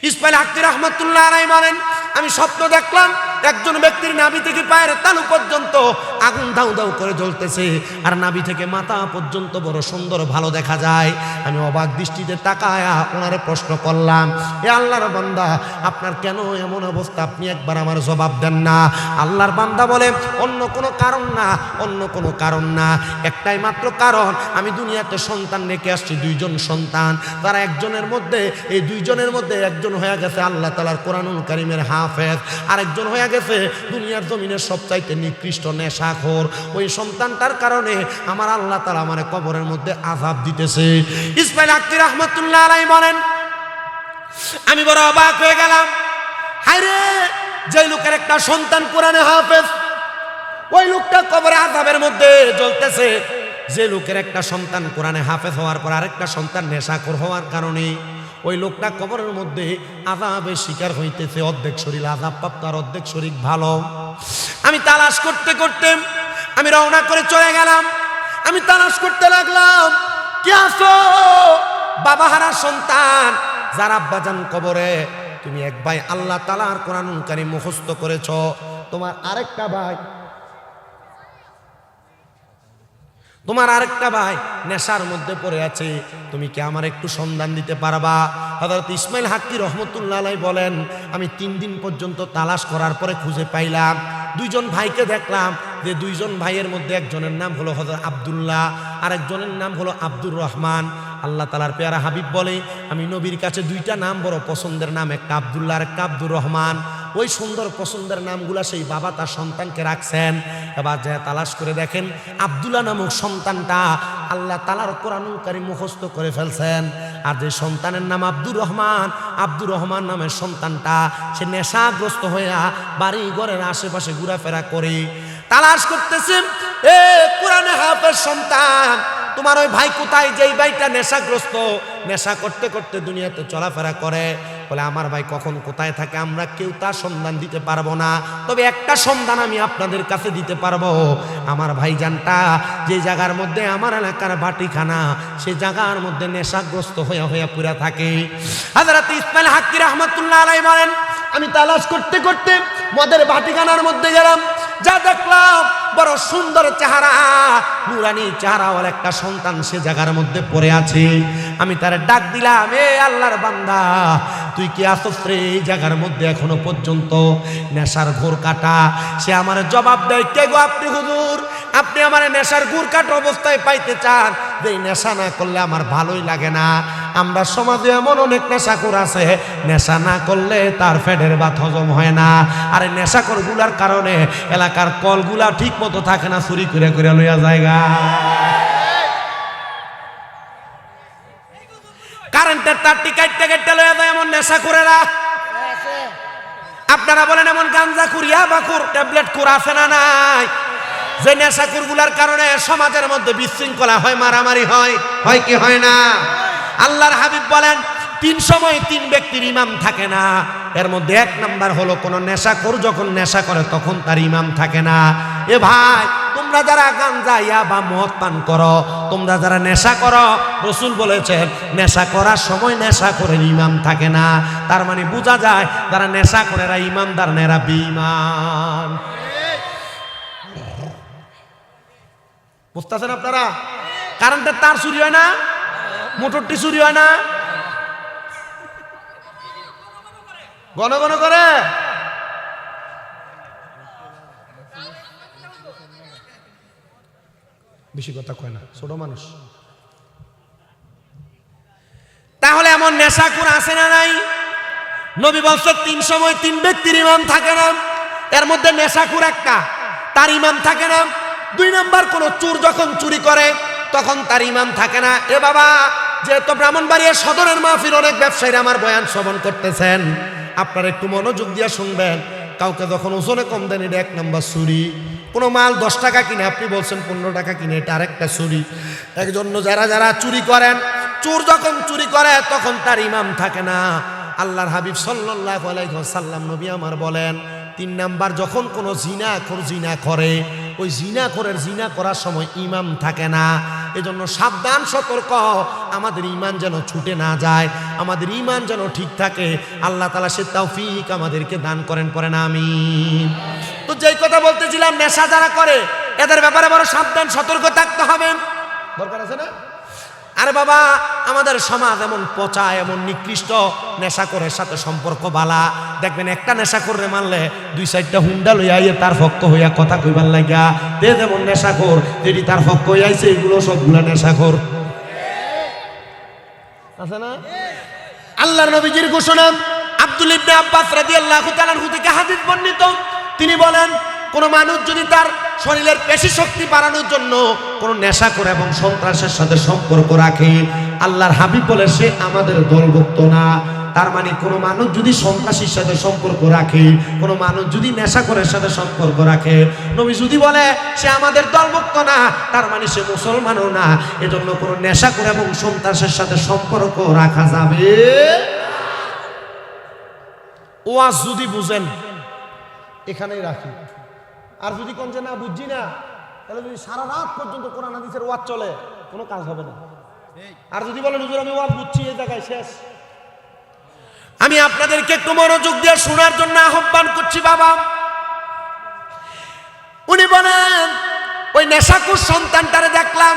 ইসমাইল হাক্কি রহমতুল্লাহ আলাইহি বলেন, আমি স্বপ্ন দেখলাম একজন ব্যক্তির নাভি থেকে পায়ের তালু পর্যন্ত আগুন দাউ দাউ করে জ্বলতেছে, আর নাভি থেকে মাথা পর্যন্ত বড় সুন্দর ভালো দেখা যায়। আমি অবাক দৃষ্টিতে তাকায়া ওনারে প্রশ্ন করলাম, এ আল্লাহর বান্দা, আপনার কেন এমন অবস্থা, আপনি একবার আমার জবাব দেন না। আল্লাহর বান্দা বলে, অন্য কোনো কারণ না, অন্য কোনো কারণ না, একটাই মাত্র কারণ, আমি দুনিয়াতে সন্তান রেখে আসছি, দুইজন সন্তান। তারা একজনের মধ্যে, এই দুইজনের মধ্যে একজন হয়ে গেছে আল্লাহ তাআলার কোরআনুল কারীমের হাফেজ, আরেকজন হয়ে গেছে দুনিয়ার জমিনের সবচাইতে নিকৃষ্ট নেশাখোর। ওই সন্তানটার কারণে আমার আল্লাহ তাআলা আমারে কবরের মধ্যে আযাব দিতেছে। ইসমাইল হাক্কি রাহমাতুল্লাহ আলাইহি বলেন, আমি বড় অবাক হয়ে গেলাম। হায়রে, যে লোকের একটা সন্তান কোরআনে হাফেজ, ওই লোকটা কবরে আযাবের মধ্যে জ্বলতেছে। যে লোকের একটা সন্তান কোরআনে হাফেজ হওয়ার পর আরেকটা সন্তান নেশাখোর হওয়ার কারণে ওই লোকটা কবরের মধ্যে আযাবের শিকার হইতেছে। অর্ধেক শরীর আযাব প্রাপ্ত আর অর্ধেক শরীর ভালো। আমি তালাশ করতে করতে আমি রওনা করে চলে গেলাম। আমি তালাশ করতে লাগলাম, কে আছো? বাবা হারা সন্তান, যার আব্বাজান কবরে, তুমি এক ভাই আল্লাহ তাআলার কোরআনুল কারীম মুখস্থ করেছ, তোমার আরেকটা ভাই নেশার মধ্যে পড়ে আছে, তুমি কি আমার একটু সন্ধান দিতে পারবা? হযরত ইসমাইল হাক্কি রহমতুল্লাহ আলাইহি বলেন, আমি 3 দিন পর্যন্ত তালাশ করার পরে খুঁজে পাইলাম। দুইজন ভাইকে দেখলাম, যে দুইজন ভাইয়ের মধ্যে একজনের নাম হলো হযরত আব্দুল্লাহ, আর একজনের নাম হলো আব্দুর রহমান। আল্লাহ তাআলার পেয়ারা হাবিব বলে, আমি নবীর কাছে দুইটা নাম বড় পছন্দের নাম, একটা আব্দুল্লাহ আর একটা আব্দুর রহমান। ওই সুন্দর পছন্দের নামগুলা সেই বাবা তার সন্তানকে রাখছেন। এবার যা তালাশ করে দেখেন, আব্দুল্লাহ নামক সন্তানটা আল্লাহ তাআলার কোরআনুল কারীম মুখস্থ করে ফেলছেন। আর যে সন্তানের নাম আব্দুর রহমান নামের সন্তানটা সে নেশাগ্রস্ত হইয়া বাড়ি ঘরের আশেপাশে ঘোরাফেরা করে। তালাশ করতেছে, এ কোরআনে হাফেজ সন্তান, তোমার ওই ভাই কোথায়? যেই ভাইটা নেশাগ্রস্ত, নেশা করতে করতে দুনিয়াতে চলাফেরা করে। বলে, আমার ভাই কখন কোথায় থাকে আমরা কেউ তার সন্ধান দিতে পারবো না, তবে একটা সন্ধান আমি আপনাদের কাছে দিতে পারবো। আমার ভাইজানটা যে জায়গার মধ্যে আমার এলাকার বাটিখানা, সেই জায়গার মধ্যে নেশাগ্রস্ত হইয়া হইয়া পুরা থাকে। হযরত ইসমাইল হাক্কি রাহমাতুল্লাহ আলাইহি বলেন, আমি তালাশ করতে করতে মদের বাটিখানার মধ্যে গেলাম। যা দেখলাম, বড় সুন্দর চেহারা, নুরানি চেহারাওয়ালা একটা সন্তান সে জায়গার মধ্যে পড়ে আছে। আমি তার ডাক দিলাম, এ আল্লাহর বান্দা, তুই কি আসছ রে এই জায়গার মধ্যে এখনো পর্যন্ত? নেশার ঘোর কাটা। সে আমার জবাব দেয়, কে গো আপনি? হুজুর, আপনি আমার নেশার ঘোর কাটা অবস্থায় পাইতে চান? যে নেশা না করলে আমার ভালোই লাগে না। আমরা সমাজে এমন অনেক নেশাখোর আছে, নেশা না করলে তার পেটের ভাত হজম হয় না। আর নেশাখোর গুলার কারণে এলাকার কলগুলা ঠিক মতো থাকে না, চুরি করে করে লইয়া জায়গা। কারেন্টের তারটি কাটতে কাটতে লইয়া যায় এমন নেশাখোরেরা। আপনারা বলেন, এমন গাঞ্জাখোর, ইয়াবাখোর, ট্যাবলেটখোর আছে না নাই? যে নেশাখোর গুলার কারণে সমাজের মধ্যে বিশৃঙ্খলা হয়, মারামারি হয়, হয় কি হয় না? আল্লাহর হাবিব বলেন, 3 সময় 3 ব্যক্তির ইমাম থাকে না। এর মধ্যে 1 নাম্বার হলো কোন নেশাখোর যখন নেশা করে তখন তার ইমাম থাকে না। এ ভাই, তোমরা যারা গাঞ্জা ইয়াবা মদ পান করো, তোমরা যারা নেশা করো, রাসূল বলেছেন নেশা করার সময় নেশাখোরের ইমাম থাকে না। তার মানে বোঝা যায় যারা নেশা করে এরা ইমানদার না, এরা বেঈমান। বুঝতেছেন আপনারা? কারেন্টের তার চুরি হয় না, মোটরটি চুরি হয় না, ঘন ঘন করে। বেশি কথা কয় না, ছোট মানুষ। তাহলে এমন নেশাখোর আছে না নাই? নবী বলছেন 3 সময় 3 ব্যক্তির ইমাম থাকে না। এর মধ্যে নেশাখোর একটা, তার ইমাম থাকে না। 2 নাম্বার, কোন চোর যখন চুরি করে তখন তার ইমাম থাকে না। এ বাবা, যেহেতু ব্রাহ্মণবাড়িয়া সদরের মাহফিল অনেক ব্যবসায়ীরা আমার বয়ান শ্রবণ করতেছেন, আপনারা একটু মনোযোগ দিয়ে শুনবেন। কাউকে যখন ওজনে কম দেন, এটা 1 নাম্বার চুরি। কোনো মাল 10 টাকা কিনে আপনি বলছেন 15 টাকা কিনে, এটা আরেকটা চুরি। এর জন্য যারা যারা চুরি করেন, চোর যখন চুরি করে তখন তার ইমাম থাকে না। আল্লাহর হাবিব সাল্লাল্লাহু আলাইহি ওয়াসাল্লাম নবী আমার বলেন, 3 নাম্বার, যখন কোনো জিনাখোর জিনা করে, ওই জিনাখোরের জিনা করার সময় ইমাম থাকে না। এ এজন্য সাবধান সতর্ক, আমাদের ঈমান যেন ছুটে না যায়, আমাদের ঈমান যেন ঠিক থাকে। আল্লাহ তাআলা সে তৌফিক আমাদেরকে দান করেন, পড়েন আমিন। তো যেই কথা বলতেছিলাম, নেশা যারা করে এদের ব্যাপারে বড় সাবধান সতর্ক থাকতে হবে, দরকার আছে না? আরে বাবা, আমাদের সমাজ এমন পচা, এমন নিকৃষ্ট, নেশাখোরের সাথে সম্পর্ক বালা। দেখবেন একটা নেশাখোরে মানলে 2-4টা হুন্ডা লইয়া আইয়ে তার পক্ষ হইয়া কথা কইবার লাগিয়া, তে যেমন নেশাখোর, যেটি তার পক্ষ হইয়াছে, এগুলো সবগুলা নেশাখোর আছে না? আল্লাহর নবীজির ঘোষণা, আব্দুল ইবনে আব্বাস রাদিয়াল্লাহু তাআলা আনহু থেকে হাদিস বর্ণিত, তিনি বলেন, কোন মানুষ যদি তার শরীরের পেশি শক্তি বাড়ানোর জন্য কোন নেশা করে এবং সন্ত্রাসের সাথে সম্পর্ক রাখে, আল্লাহর হাবিব বলে সে আমাদের দলভুক্ত না। তার মানে কোন মানুষ যদি সন্ত্রাসীর সাথে সম্পর্ক রাখে, কোন মানুষ যদি নেশাখোরের সাথে সম্পর্ক রাখে, নবী যদি বলে সে আমাদের দলভুক্ত না, তার মানে সে মুসলমানও না। এজন্য কোন নেশাখোর এবং সন্ত্রাসের সাথে সম্পর্ক রাখা যাবে। ওয়াজ যদি বুঝেন এখানেই রাখি, আর যদি কোন যে না বুঝছি না, তাহলে যদি সারা রাত পর্যন্ত কোরআন হাদিসের ওয়াজ চলে, কোনো কাজ হবে না। আর যদি বলেন হুজুর আমি ওয়াজ বুঝছি, এই জায়গায় শেষ। আমি আপনাদেরকে একটু মনোযোগ দিয়ে শোনার জন্য আহ্বান করছি। বাবা, উনি বলেন ওই নেশাখোর সন্তানটারে দেখলাম,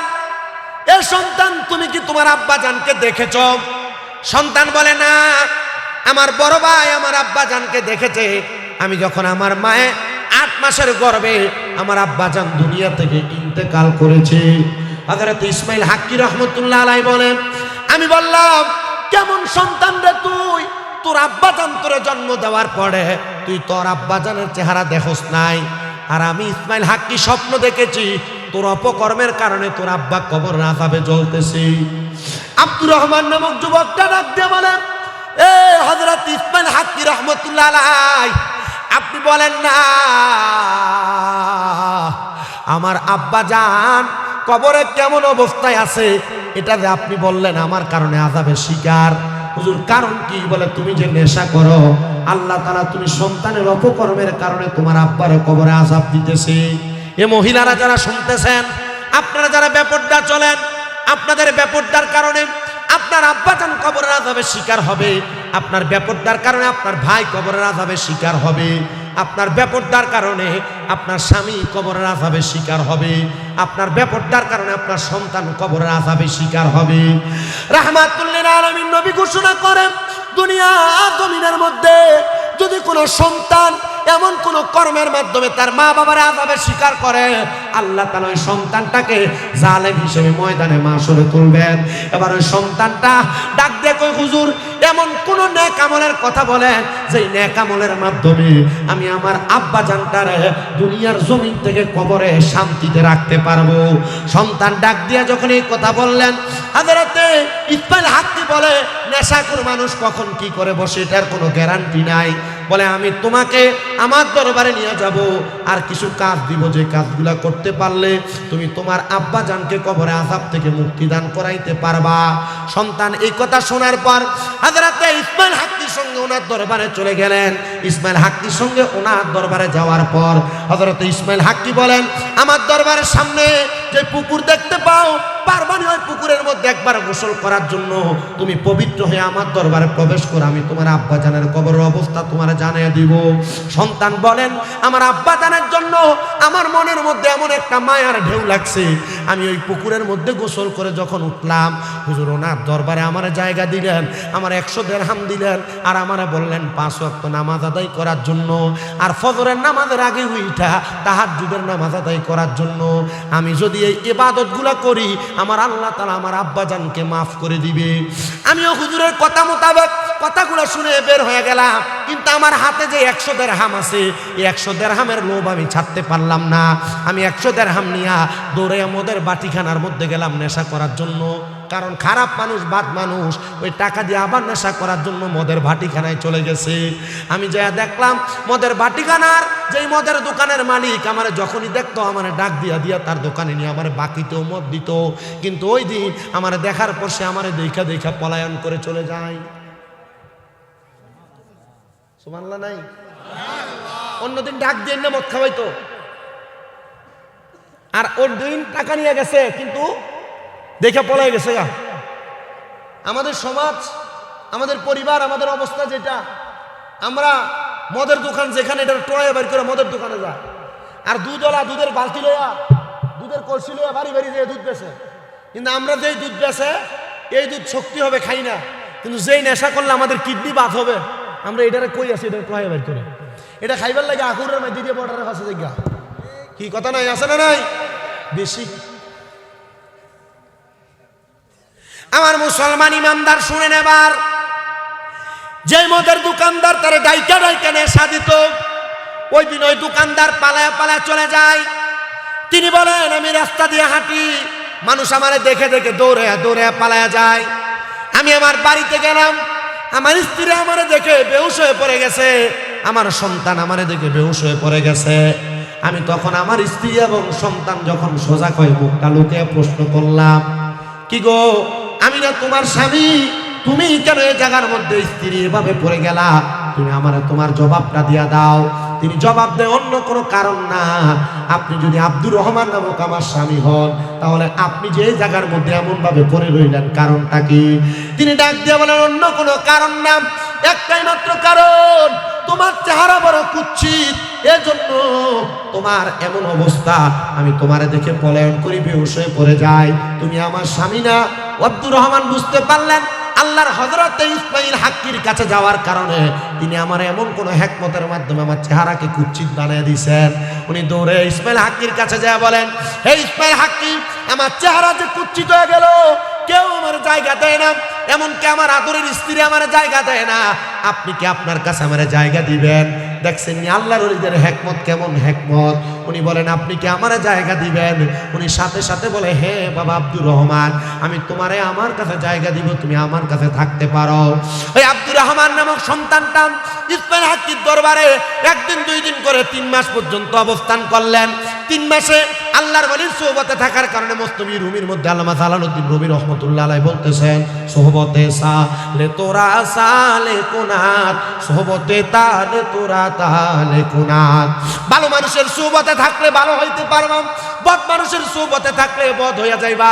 এ সন্তান তুমি কি তোমার আব্বাজানকে দেখেছ? সন্তান বলে না, আমার বড় ভাই আমার আব্বাজানকে দেখেছে। আমি যখন আমার মায়ে 8 মাসের গর্ভে আমার আব্বাজান দুনিয়া থেকে ইন্তেকাল করেছে। হযরত ইসমাইল হাক্কি রহমতুল্লাহ আলাইহি বলেন, আমি বললাম কেমন সন্তান রে তুই, তোর আব্বাজান তোরে জন্ম দেওয়ার পরে তুই তোর আব্বাজানের চেহারা দেখোস নাই। আর আমি ইসমাইল হাক্কি স্বপ্ন দেখেছি তোর অপকর্মের কারণে তোর আব্বা কবর আযাবে জ্বলতেছে। আব্দুর রহমান নামক যুবকটা ডাক দিয়ে বলেন, এ হযরত ইসমাইল হাক্কি রহমতুল্লাহ আলাইহি, আপনি বলেন না আমার আব্বাজান কবরে কেমন অবস্থায় আছে, এটা যে আপনি বললেন আমার কারণে আযাবের শিকার। হুজুর কারণ কি? বলে তুমি যে নেশা করো, আল্লাহ তাআলা তুমি সন্তানের অপকর্মের কারণে তোমার আব্বার কবরে আযাব দিতেছে। এ মহিলারা যারা শুনতেছেন, আপনারা যারা বেপরদা চলেন, আপনাদের বেপরদার কারণে আপনার আব্বাজান কবরের আযাবের শিকার হবে, আপনার বেপরদার কারণে আপনার ভাই কবরের আযাবের শিকার হবে, আপনার বেপরদার কারণে আপনার স্বামী কবরের আযাবের শিকার হবে, আপনার বেপরদার কারণে আপনার সন্তান কবরের আযাবের শিকার হবে। রাহমাতুল লিল আলামিন নবী ঘোষণা করেন, দুনিয়া জমিনের মধ্যে যদি কোনো সন্তান এমন কোন কর্মের মাধ্যমে তার মা বাবার আযাবের শিকার করে, আল্লাহ তাআলা ওই সন্তানটাকে জালেম হিসেবে ময়দানে মাশরে তুলবেন। এবার ওই সন্তানটা ডাক দিয়ে কই, হুজুর এমন কোন নেক আমলের কথা বলেন যেই নেক আমলের মাধ্যমে আমি আমার আব্বাজানটারে দুনিয়ার জমিন থেকে কবরে শান্তিতে রাখতে পারবো। সন্তান ডাক দিয়ে যখন এই কথা বললেন, হযরতে ইসমাইল হাক্কি বলে, নেশাখোর মানুষ কখন কি করে বসে এটার কোনো গ্যারান্টি নাই। বলে আমি তোমাকে আমার দরবারে নিয়ে যাব, আর কিছু কাজ দিব, যে কাজগুলা করতে পারলে তুমি তোমার আব্বাজানকে কবরে আযাব থেকে মুক্তি দান করাইতে পারবা। সন্তান এই কথা শোনার পর হযরতে ইসমাইল হাক্কির সঙ্গে ওনার দরবারে চলে গেলেন। ইসমাইল হাক্কির সঙ্গে ওনার দরবারে যাওয়ার পর হযরতে ইসমাইল হাক্কি বলেন, আমার দরবারের সামনে যে পুকুর দেখতে পাও, পারবানি ওই পুকুরের মধ্যে একবার গোসল করার জন্য তুমি পবিত্র হয়ে আমার দরবারে প্রবেশ করো, আমি তোমার আব্বাজানের কবরের অবস্থা তোমার জানিয়ে দিব। সন্তান বলেন, আমার আব্বাজানের জন্য আমার মনের মধ্যে এমন একটা মায়ার ঢেউ লাগছে, আমি ওই পুকুরের মধ্যে গোসল করে যখন উঠলাম, হুজুর ওনার দরবারে আমার জায়গা দিলেন, আমার 100 দিরহাম দিলেন, আর আমারে বললেন 5 ওয়াক্ত নামাজ আদায় করার জন্য, আর ফজরের নামাজের আগে উঠা তাহাজ্জুদের নামাজ আদায় করার জন্য। আমি যদি এই ইবাদতগুলো করি, আমার আল্লাহ তাআলা আমার আব্বাজানকে মাফ করে দিবে। আমিও হুজুরের কথা মোতাবেক কথাগুলো শুনে বের হয়ে গেলাম, কিন্তু আমার হাতে যে 100 দিরহাম আছে, এই 100 দিরহামের লোভ আমি ছাড়তে পারলাম না। আমি 100 দিরহাম নিয়ে দৌড়ে মদের বাটিখানার মধ্যে গেলাম নেশা করার জন্য। কারণ খারাপ মানুষ, বাদ মানুষ ওই টাকা দিয়ে আবার নেশা করার জন্য মদের ভাটিখানায় চলে গেছে। আমি যা দেখলাম মদের ভাটিখানার যেই মদের দোকানের মালিক আমার যখনই দেখতো আমার ডাক দিয়া দিয়া তার দোকানে নিয়ে আমার বাকিতেও মদ দিত, কিন্তু ওই দিন আমার দেখার পর সে আমার দেখা দেখা পলায়ন করে চলে যায়। সুবহানাল্লাহ নাই? অন্যদিন ডাক দিয়ে না মদ খাওয়াইতো, আর ওর দিন টাকা নিয়ে গেছে কিন্তু দেখে পলাই গেছে গা। আমাদের সমাজ, আমাদের পরিবার, আমাদের অবস্থা যেটা, আমরা মদের দোকান যেখানে এটা টোড়ায় বাড়ি করে মদের দোকানে যায়, আর দুধওয়ালা দুধের বালতি লইয়া দুধের কলসি লইয়া বাড়ি বাড়ি যেয়ে দুধ বেছে। কিন্তু আমরা যেই দুধ বেছে এই দুধ শক্তি হবে খাই না, কিন্তু যেই নেশা করলে আমাদের কিডনি বাদ হবে, আমরা এটারে কই আছি এটা টোড়ায় বাড়ি করে। এটা খাইবার লাগে আকুরের মধ্যে দিয়ে বর্ডারের কাছে জায়গা, কি কথা নাই, আছে না নাই? বেশি আমার মুসলমান ইমানদার শুনেন এবার, যে মদের দোকানদার তারে ডাইকা ডাইকা নেশা দিত, ওই দিন ওই দোকানদার পালায়া পালায়া চলে যায়। তিনি বলেন আমি রাস্তা দিয়ে হাঁটি, মানুষ আমারে দেখে দেখে দৌড়ে দৌড়ে পালায়া যায়। আমি আমার বাড়িতে গেলাম, আমার স্ত্রী আমারে দেখে বেহুশ হয়ে পড়ে গেছে, আমার সন্তান আমারে দেখে বেহুশ হয়ে পড়ে গেছে। আমি তখন আমার স্ত্রী এবং সন্তান যখন সোজা কয় মুখটা লুকিয়ে প্রশ্ন করলাম, কি গো আমি না তোমার স্বামী, তুমি কেন এই জায়গার মধ্যে স্ত্রী এভাবে পড়ে গেলা? তুমি আমারে তোমার জবাবটা দিয়া দাও। তিনি জবাব দেয় অন্য কোনো কারণ না, আপনি যদি আব্দুর রহমান নামক আমার স্বামী হন, তাহলে আপনি যে এই জায়গার মধ্যে এমন ভাবে পড়ে রইলেন কারণটা কি? তিনি ডাক দিয়ে বলেন অন্য কোনো কারণ না, একটাই মাত্র কারণ, তোমার চেহারা বড় কুৎসিত, এজন্য তোমার এমন অবস্থা, আমি তোমারে দেখে পলায়ন করি বেহুশ হয়ে পড়ে যাই। তুমি আমার স্বামী না। আব্দুর রহমান বুঝতে পারলেন আল্লাহর হযরত ইসমাঈল হাক্কির কাছে যাওয়ার কারণে তিনি আমার এমন কোন হিকমতের মাধ্যমে আমার চেহারাকে কুৎসিত বানিয়ে দিয়েছেন। উনি দৌড়ে ইসমাঈল হাক্কির কাছে যায় বলেন, হে ইসমাঈল হাক্কি, আমার চেহারা যে কুৎসিত হয়ে গেল, কেউ আমার জায়গা দেয় না, এমনকি আমার আদরের স্ত্রী আমার জায়গা দেয় না, আপনি কি আপনার কাছে আমার জায়গা দিবেন? দেখছেন আল্লাহর ওলিদের হিকমত কেমন হিকমত। উনি বলেন আপনি কি আমার জায়গা দিবেন? উনি সাথে সাথে বলে, হে বাবা আব্দুর রহমান, আমি তোমারে আমার কাছে জায়গা দিব, তুমি আমার কাছে থাকতে পারো। ওই আব্দুর রহমান নামক সন্তানটা ইসমাঈল হাক্কির দরবারে একদিন দুই দিন করে 3 মাস পর্যন্ত অবস্থান করলেন। 3 মাসে আল্লাহর ওলির সোহবতে থাকার কারণে মস্তবি রুমির মধ্যে আল্লামা জালালউদ্দিন রুমি রহমাতুল্লাহ আলাইহি বলতেছেন, সোহবতে সালে তোরা সালে কুনাত, সোহবতে তালে তোরা তালে কুনাত। ভালো মানুষের সোহবতে থাকলে ভালো হইতে পারবা, বদ মানুষের সোহবতে থাকলে বদ হইয়া যাইবা।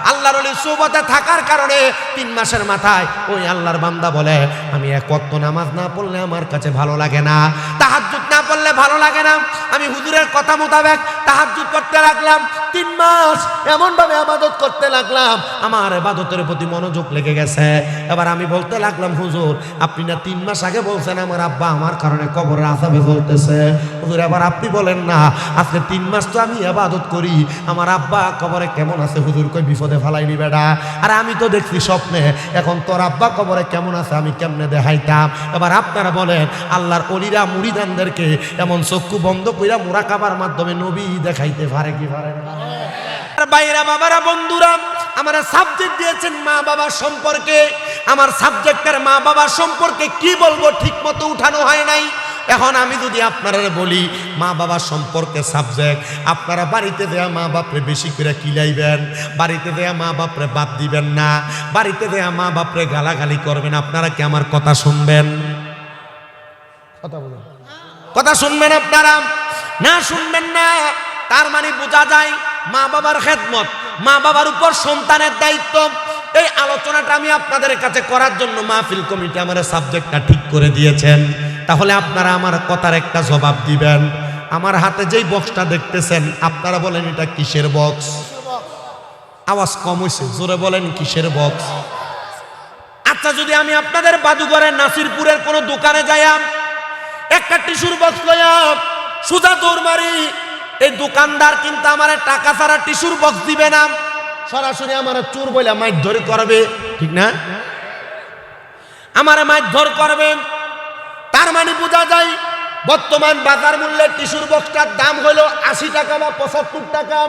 আল্লাহর ওলির সোহবতে থাকার কারণে 3 মাসের মাথায় ওই আল্লাহর বান্দা বলে, আমি এক ওয়াক্ত নামাজ না পড়লে আমার কাছে ভালো লাগে না, তাহাজ্জুদ না পড়লে ভালো লাগে না, আমি হুজুরের কথা মোতাবেক তাহাজ্জুদ করতে লাগলাম। 3 মাস এমন ভাবে ইবাদত করতে লাগলাম, আমার ইবাদতের প্রতি মনোযোগ লেগে গেছে। এবার আমি বলতে লাগলাম, হুজুর আপনি না 3 মাস আগে বলছেন আমার আব্বা আমার কারণে কবরের আযাবে জ্বলতেছে, হুজুর এবার আপনি বলেন না, আজকে 3 মাস তো আমি ইবাদত করি, আমার আব্বা কবরে কেমন আছে? হুজুর কই বিপদে ফালাইনি বেটা, আর আমি তো দেখছি স্বপ্নে, এখন তোর আব্বা কবরে কেমন আছে আমি কেমনে দেখাইতাম? এবার আপনারা বলেন আল্লাহর ওলিরা মুরিদানদেরকে এমন চক্ষু বন্ধ কইরা মুরাকাবার মাধ্যমে নবী দেখাইতে পারে কি পারে না? ভাইরা বাবারা বন্ধুরা, আমার সাবজেক্ট দিয়েছেন মা বাবার সম্পর্কে, আমার সাবজেক্টের মা বাবার সম্পর্কে কি বলবো ঠিক মতো উঠানো হয় নাই। এখন আমি যদি আপনারা বলি মা বাবার সম্পর্কে সাবজেক্ট, আপনারা বাড়িতে দেয়া মা বাপরে বেশি করে কিলাইবেন, বাড়িতে দেয়া মা বাপরে বাদ দিবেন না, বাড়িতে দেয়া মা বাপরে গালাগালি করবেন। আপনারা কি আমার কথা শুনবেন? কথা বলুন, কথা শুনবেন আপনারা না শুনবেন না? তার মানে বোঝা যায় মা বাবার খেদমত, মা বাবার উপর সন্তানের দায়িত্ব। এই আলোচনাটা আমি আপনাদের কাছে করার জন্য মাহফিল কমিটি আমার সাবজেক্টটা ঠিক করে দিয়েছেন। তাহলে আপনারা আমার কথার একটা জবাব দিবেন। আমার হাতে যেই বক্সটা দেখতেছেন, আপনারা বলেন এটা কিসের বক্স? আওয়াজ কম হয়েছে, জোরে বলেন কিসের বক্স? আচ্ছা, যদি আমি আপনাদের বাদুঘরের নাসিরপুরের কোনো দোকানে যাইয়াম, একটা টিস্যুর বক্স লইয়াম, সুজা দৌড় মারি, এই দোকানদার কিন্তু আমার টাকা ছাড়া টিস্যুর বক্স দিবে না, সরাসরি আমার চোর বলে মারধর করবে, ঠিক না? আমার মারধর করবে। তার মানে বোঝা যায় বর্তমান বাজার মূল্যে টিস্যুর বক্সটার দাম হলো 80 টাকা বা 75 টাকা।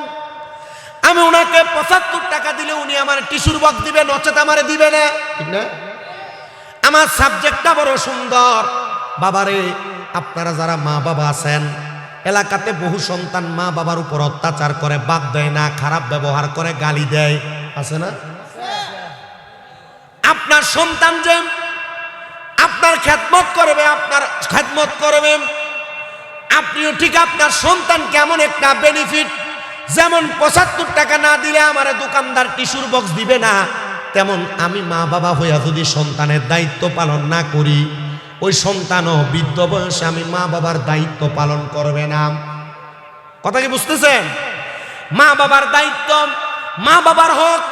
আমি ওনাকে 75 টাকা দিলে উনি আমার টিস্যুর বক্স দিবে, নচেত আমারে দিবে না, ঠিক না? আমার সাবজেক্টটা বড় সুন্দর। বাবারে, আপনারা যারা মা বাবা আছেন, এলাকাতে বহু সন্তান মা বাবার উপর অত্যাচার করে, বাদ দেয় না, খারাপ ব্যবহার করে, গালি দেয়, আছে না? আপনার সন্তান যে আপনার খেদমত করবে, আপনার খেদমত করবে, আপনিও ঠিক আপনার সন্তান কেমন একটা বেনিফিট যেমন 75 টাকা না দিলে আমারে দোকানদার টিস্যুর বক্স দিবে না, তেমন আমি মা বাবা হইয়া যদি সন্তানের দায়িত্ব পালন না করি, ওই সন্তানও বৃদ্ধ বয়সে আমি মা বাবার দায়িত্ব পালন করবে না। কথা কি বুঝতেছেন? মা বাবার দায়িত্ব, মা বাবার হক,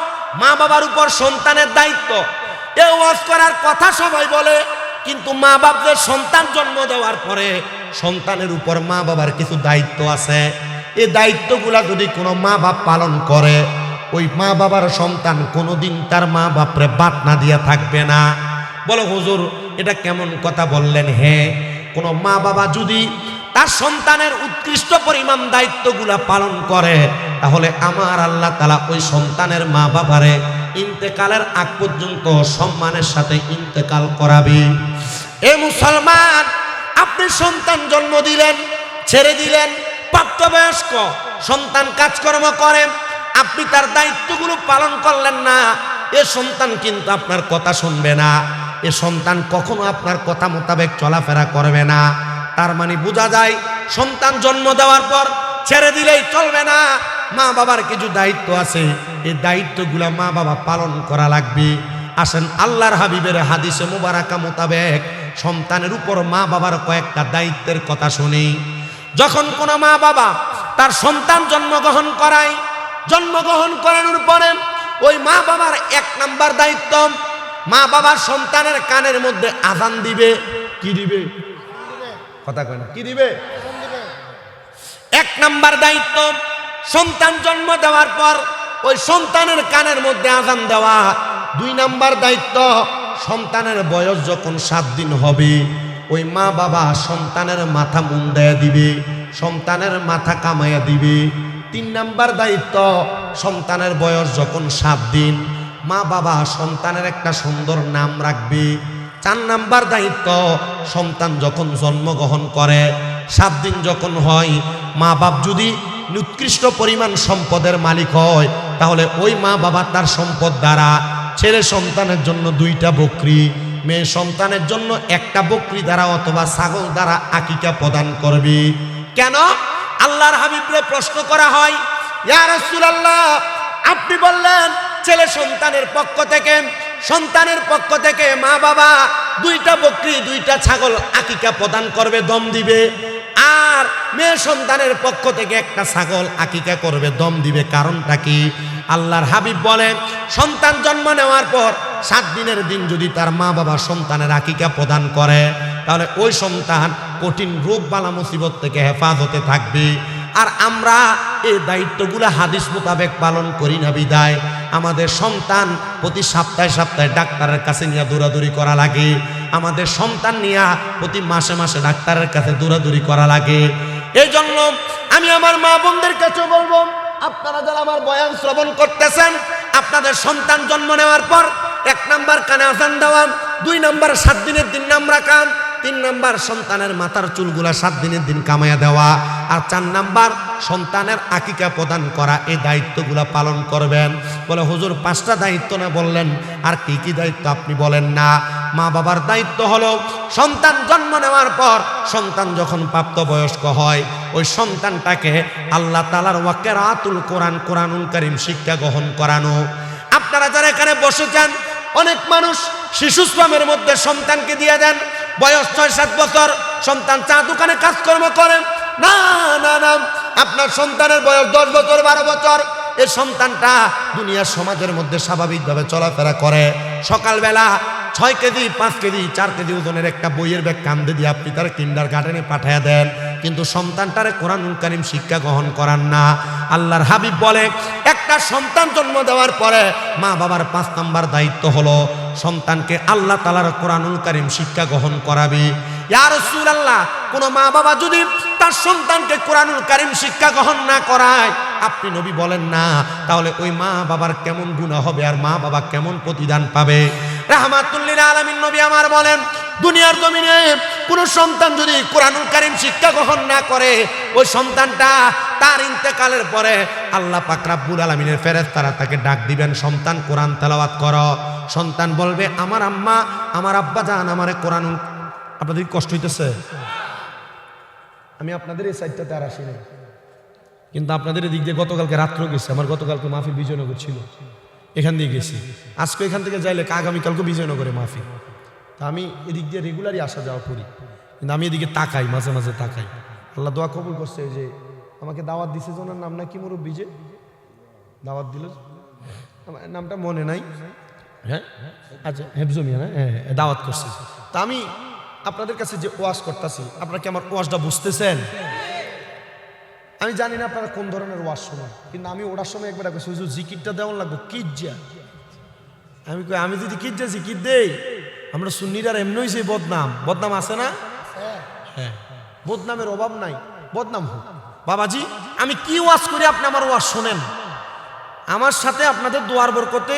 মা বাবার উপর সন্তানের দায়িত্ব। এ ওয়াজ করার কথা সবাই বলে, কিন্তু মা বাপদের সন্তান জন্ম দেওয়ার পরে সন্তানের উপর মা বাবার কিছু দায়িত্ব আছে। এই দায়িত্বগুলা যদি কোনো মা বাপ পালন করে, ওই মা বাবার সন্তান কোনোদিন তার মা বাপরে বাদ না দিয়া থাকবে না। বলো হুজুর এটা কেমন কথা বললেন? হ্যাঁ, কোনো মা বাবা যদি তার সন্তানের উৎকৃষ্ট পরিমাণ দায়িত্বগুলা পালন করে, তাহলে আমার আল্লাহ তাআলা ওই সন্তানের মা বাবারে ইন্তেকালের আগ পর্যন্ত সম্মানের সাথে ইন্তেকাল করাবে। এ মুসলমান, আপনি সন্তান জন্ম দিলেন, ছেড়ে দিলেন, প্রাপ্তবয়স্ক সন্তান কাজকর্ম করে, আপনি তার দায়িত্বগুলো পালন করলেন না, এ সন্তান কিন্তু আপনার কথা শুনবে না, এ সন্তান কখনো আপনার কথা মোতাবেক চলাফেরা করবে না। তার মানে বোঝা যায় সন্তান জন্ম দেওয়ার পর ছেড়ে দিলেই চলবে না, মা বাবার কিছু দায়িত্ব আছে, এই দায়িত্বগুলো মা বাবা পালন করা লাগবে। আসেন আল্লাহর হাবিবের হাদিসে মুবারাকা মোতাবেক সন্তানের উপর মা বাবার কয়েকটা দায়িত্বের কথা শুনি। যখন কোনো মা বাবা তার সন্তান জন্মগ্রহণ করায়, জন্মগ্রহণ করানোর পরে ওই মা বাবার 1 নাম্বার দায়িত্ব, মা বাবার সন্তানের কানের মধ্যে আযান দিবে। কি দিবে? কথা কয় না, কি দিবে? 1 নাম্বার দায়িত্ব, সন্তান জন্ম দেওয়ার পর ওই সন্তানের কানের মধ্যে আযান দেওয়া। 2 নাম্বার দায়িত্ব, সন্তানের বয়স যখন 7 দিন হবে, ওই মা বাবা সন্তানের মাথা মুন্ডায়া দিবে, সন্তানের মাথা কামাইয়া দিবে। 3 নাম্বার দায়িত্ব, সন্তানের বয়স যখন 7 দিন, মা বাবা সন্তানের একটা সুন্দর নাম রাখবে। 4 নাম্বার দায়িত্ব, সন্তান যখন জন্মগ্রহণ করে 7 দিন যখন হয়, মা বাপ যদি উৎকৃষ্ট পরিমাণ সম্পদের মালিক হয়, তাহলে ওই মা বাবা তার সম্পদ দ্বারা ছেলে সন্তানের জন্য 2টা বকরি, মেয়ে সন্তানের জন্য 1টা বকরি দ্বারা অথবা ছাগল দ্বারা আকিকা প্রদান করবে। কেন? আল্লাহর হাবিবরে প্রশ্ন করা হয়, ইয়া রাসূলুল্লাহ, আপনি বললেন ছেলে সন্তানের পক্ষ থেকে মা বাবা 2টা বকরি 2টা ছাগল আকিকা প্রদান করবে, দম দিবে, আর মেয়ে সন্তানের পক্ষ থেকে 1টা ছাগল আকিকা করবে, দম দিবে। কারণটা কি? আল্লাহর হাবিব বলেন, সন্তান জন্ম নেওয়ার পর 7 দিনের দিন যদি তার মা বাবা সন্তানের আকিকা প্রদান করে, তাহলে ওই সন্তান কঠিন রোগ বালা মুসিবত থেকে হেফাজতে থাকবে। আর আমরা এই দায়িত্বগুলো হাদিস মোতাবেক পালন করি না বিদায় আমাদের সন্তান প্রতি সপ্তাহে ডাক্তারের কাছে নিয়ে দৌড়াদৌড়ি করা লাগে, আমাদের সন্তান নিয়ে প্রতি মাসে মাসে ডাক্তারের কাছে দৌড়াদৌড়ি করা লাগে। এই জন্য আমি আমার মা বোনদের কাছে বলবো, আপনারা যারা আমার বয়ান শ্রবণ করতেছেন, আপনাদের সন্তান জন্ম নেওয়ার পর 1 নাম্বার কানে আযান দেওয়া, 2 নাম্বার 7 দিনের দিন নাম রাখা, 3 নাম্বার সন্তানের মাথার চুলগুলা 7 দিনের দিন কামাইয়া দেওয়া, আর 4 নাম্বার সন্তানের আকিকা প্রদান করা। এই দায়িত্বগুলা পালন করবেন। বলে হুজুর 5টা দায়িত্ব না বললেন, আর কি কি দায়িত্ব আপনি বলেন না? মা বাবার দায়িত্ব হলো সন্তান জন্ম নেওয়ার পর সন্তান যখন প্রাপ্তবয়স্ক হয়, ওই সন্তানটাকে আল্লাহ তাআলার ওয়াকিরাতুল কোরআন, কোরআনুল কারীম শিক্ষা গ্রহণ করানো। আপনারা যারা এখানে বসেছেন, অনেক মানুষ শিশু শ্রমের মধ্যে সন্তানকে দিয়ে দেন, বয়স 6-7 বছর, সন্তান চা দোকানে কাজকর্ম করেন। না না না, আপনার সন্তানের বয়স 10 বছর 12 বছর, এই সন্তানটা দুনিয়ার সমাজের মধ্যে স্বাভাবিকভাবে চলাফেরা করে। সকালবেলা 6 কেজি 5 কেজি 4 কেজি ওজনের একটা বইয়ের ব্যাগ কান্দে দিয়ে আপনি তার কিন্ডারগার্টেনে পাঠিয়ে দেন, কিন্তু সন্তানটারে কোরআনুল কারীম শিক্ষা গ্রহণ করান না। আল্লাহর হাবিব বলে, একটা সন্তান জন্ম দেওয়ার পরে মা বাবার 5 নাম্বার দায়িত্ব হলো সন্তানকে আল্লাহ তাআলার কোরআনুল কারীম শিক্ষা গ্রহণ করাবে। ইয়া রাসূলুল্লাহ, কোন মা বাবা যদি তার সন্তানকে কোরআনুল কারীম শিক্ষা গ্রহণ না করায়, আপনি নবী বলেন না, তাহলে ওই মা বাবার কেমন গুনাহ হবে, আর মা বাবা কেমন প্রতিদান পাবে? রাহমাতুল লিল আলামিন নবী আমার বলেন, দুনিয়ার জমিনে কোন সন্তান যদি কোরআনুল কারীম শিক্ষা গ্রহণ না করে, ওই সন্তানটা তার ইন্তেকালের পরে আল্লাহ পাক রব্বুল আলামিনের ফেরেশতারা তাকে ডাক দিবেন, সন্তান কোরআন তেলাওয়াত করো। সন্তান বলবে, আমার আম্মা আমার আব্বা জান আমারে কোরআনুল। আপনাদের কষ্ট হইতেছে? আমি আপনাদের এই সাইডটাতে আর আসি নাই, কিন্তু আপনাদের এদিক দিয়ে গতকালকে রাত্রেও গেছি, আমার গতকালকে মাহফিল বিজয়নগর ছিল, এখান দিয়ে গেছি। আজকে এখান থেকে যাইলে আগামীকালকে বিজয়নগরে মাহফিল। তা আমি এদিক দিয়ে রেগুলারই আসা যাওয়া করি, কিন্তু আমি এদিকে তাকাই, মাঝে মাঝে তাকাই। আল্লাহ দোয়া কবুল করছে যে আমাকে দাওয়াত দিছে, জনের নাম না কি মুরব্বী যে দাওয়াত দিল, আমার নামটা মনে নাই, হ্যাঁ আচ্ছা হেফজু মিয়া, হ্যাঁ দাওয়াত করছে। তা আমি আপনাদের কাছে যে ওয়াজ করতেছি, আপনারা কি আমার ওয়াজটা বুঝতেছেন? আমি জানি না আপনারা কোন ধরনের ওয়াজ শোনেন, কিন্তু আমি ওটার সময় একবার কইছি হুজুর জিকিরটা দেওয়ান লাগবে কিজ্জা। আমি কই আমি যদি কিজ্জা জিকির দেই, আমরা সুন্নিরার এমনি হইছে বদনাম, বদনাম আছে না? হ্যাঁ, বদনামের অভাব নাই, বদনাম হোক। বাবাজি আমি কি ওয়াজ করি আপনি আমার ওয়াজ শোনেন। আমার সাথে আপনাদের দোয়ার বরকতে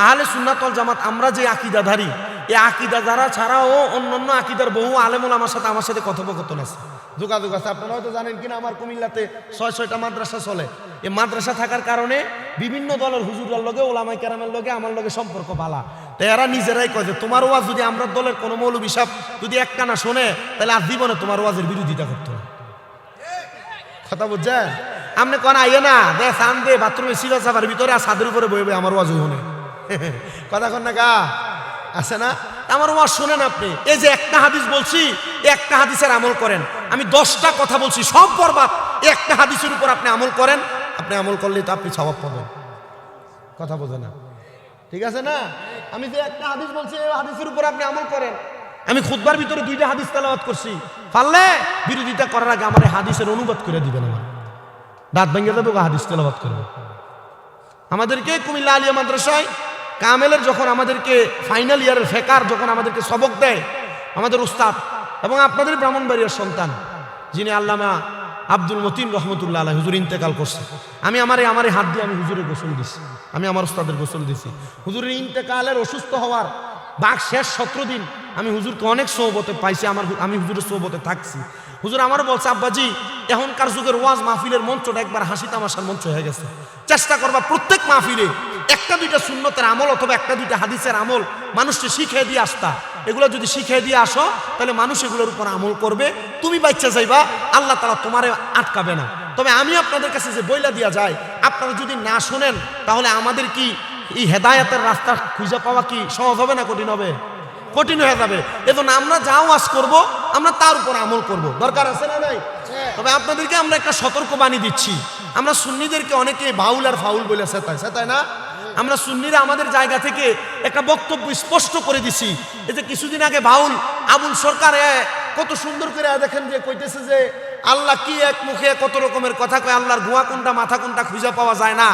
আহলে সুন্নাত ওয়াল জামাত আমরা যে আকীদাধারী, এই আকীদাধারা ছাড়াও অন্যান্য আকীদার বহু আলেমুল আমার সাথে কথোপকথন আছে, যোগাযোগ আছে। আপনারা হয়তো জানেন কিনা আমার কুমিল্লাতে 6-6টা মাদ্রাসা চলে। এই মাদ্রাসা থাকার কারণে বিভিন্ন দলের হুজুরের লগে, ওলামাই কেরামের লগে আমার লগে সম্পর্ক ভালো। তো এরা নিজেরাই কয় যে তোমার ওয়াজ যদি আমরা দলের কোনো মৌলবী সাহেব যদি একটা না শোনে, তাহলে আর জীবনে তোমার ওয়াজের বিরোধিতা করতো না। কথা বুঝছেন? আপনি কোন আইয়ে না দে সান দে বাথরুমে সিবা সাফার ভিতরে আর ছাদের উপরে বইবে আমার ওয়াজ হইনে কথা কন না গা আছে না? আমার ওয়াজ শোনেন আপনি। এই যে একটা হাদিস বলছি, একটা হাদিসের আমল করেন। আমি 10টা কথা বলছি, সব বরবাদ। একটা হাদিসের উপর আপনি আমল করেন, আপনি আমল করলে তো আপনি সওয়াব পাবেন। কথা বোঝে না? ঠিক আছে না? আমি যে একটা হাদিস বলছি, এই হাদিসের উপর আপনি আমল করেন। আমি খুতবার ভিতরে 2টা হাদিস তেলাওয়াত করছি, পারলে বিরোধিতা করার আগে আমার হাদিসের অনুবাদ করে দিবেন। আমার দাঁত ভেঙে যাবে, হাদিস তেলাওয়াত করবে। আমাদেরকে কুমিল্লা আলিয়া মাদ্রাসায় কামেলের যখন আমাদেরকে ফাইনাল ইয়ারের ফেকার যখন আমাদেরকে সবক দেয়, আমাদের উস্তাদ এবং আপনাদের ব্রাহ্মণবাড়িয়ার সন্তান যিনি আল্লামা আব্দুল মতিন রহমতুল্লাহ আলাইহি হুজুর ইন্তেকাল করছে। আমি আমার হাত দিয়ে আমি হুজুরের গোসল দিছি, আমি আমার উস্তাদের গোসল দিছি। হুজুরের ইন্তেকালের অসুস্থ হওয়ার বাক শেষ 17 দিন আমি হুজুরকে অনেক সোহবতে পাইছি, আমি হুজুরের সোহবতে থাকছি। হুজুর আমারও বলছে, আব্বাজি এখনকার যুগের ওয়াজ মাহফিলের মঞ্চটা একবার হাসি তামাশার মঞ্চ হয়ে গেছে। চেষ্টা করবা প্রত্যেক মাহফিলে 1-2টা সুন্নতের আমল অথবা 1-2টা হাদিসের আমল মানুষকে শিখিয়ে দিয়ে আসতা। এগুলো যদি শিখিয়ে দিয়ে আসো, তাহলে মানুষ এগুলোর উপর আমল করবে, তুমি বাচ্চা যাইবা, আল্লাহ তাআলা তোমারে আটকাবে না। তবে আমি আপনাদের কাছে যে বইলা দিয়া যায়, আপনারা যদি না শোনেন, তাহলে আমাদের কি এই হেদায়েতের রাস্তা খুঁজে পাওয়া কি সহজ হবে না কঠিন হবে? কঠিন হয়ে যাবে। এজন্য আমরা যা ওয়াজ করব, আমরা তার উপর আমল করব। দরকার আছে না নাই? তবে আপনাদেরকে আমরা একটা সতর্ক বাণী দিচ্ছি। আমরা সুন্নিদেরকে অনেকে বাউল আর ফাউল বলে সেতাই না? আমরা সুন্নিরা আমাদের জায়গা থেকে একটা বক্তব্য স্পষ্ট করে দিছি। এই যে কিছুদিন আগে বাউল আবুল সরকার কত সুন্দর করে দেখেন যে কইতেছে যে আল্লাহ কি এক মুখে কত রকমের কথা কয়, আল্লাহর গুয়া কোনটা মাথা কোনটা খুঁজে পাওয়া যায় না।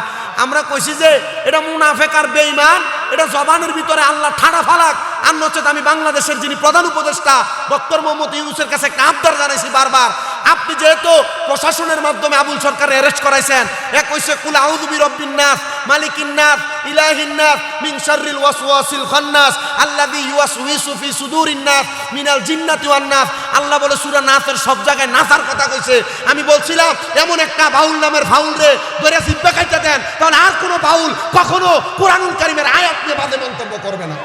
আমরা কইছি যে এটা মুনাফেক আর বেঈমান, এটা জবানের ভিতরে আল্লাহ ঠাড়া ফালাক। আর নচেত আমি বাংলাদেশের যিনি প্রধান উপদেষ্টা ডক্টর মোহাম্মদ ইউনূসের কাছে একটা আবদার জানাইছি বারবার, আপনি যেহেতু প্রশাসনের মাধ্যমে আবুল সরকার অ্যারেস্ট করাইছেন, এক কইছে কুল আউযু বিরাব্বিন নাস মালিকিন নাস ইলাহিন নাস মিন শাররিল ওয়াসওয়াসিল খান্নাস আল্লাযী ইউওয়াসউইসু ফি সুদুরিন নাস মিনাল জিন্নাতি ওয়ান নাস। আল্লাহ বলে সূরা নাসের সব জায়গায় নাসার কথা কইছে। আমি বলছিলাম এমন একটা বাউল নামের ফাউল রে ধরে সিব্বা খাইতে দেন, তাহলে আর কোনো বাউল কখনো কোরআনুল কারীমের আয়াত নিয়ে বাজে মন্তব্য করবে না।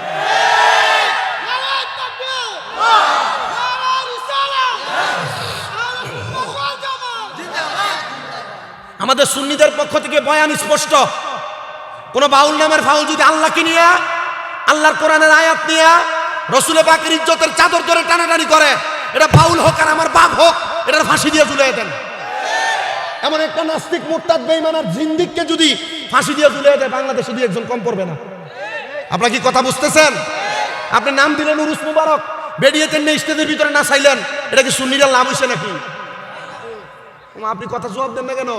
আমাদের সুন্নিদের পক্ষ থেকে বয়ান স্পষ্ট, কোন বাউল নামের ফাউল যদি আল্লাহকে নিয়ে, আল্লাহর কোরআনের আয়াত নিয়ে রাসূল পাকের ইজ্জতের চাদর ধরে টানাটানি করে, এটা বাউল হোক আর আমার বাপ হোক, এটার ফাঁসি দিয়ে ঝুলিয়ে দেন। এমন একটা নাস্তিক মুরতাদ বেঈমান আর জিন্দিককে যদি ফাঁসি দিয়ে ঝুলিয়ে দেয়, বাংলাদেশে 2-1 কম পড়বে না। আপনারা কি কথা বুঝতেছেন? আপনি নাম দিলেন উরুস মুবারক, বেরিয়েতেন না স্টেজের ভিতরে না চাইলেন, এটা কি সুন্নিরা লাভ হইছে নাকি? আপনি কথা জবাব দেন না কেন?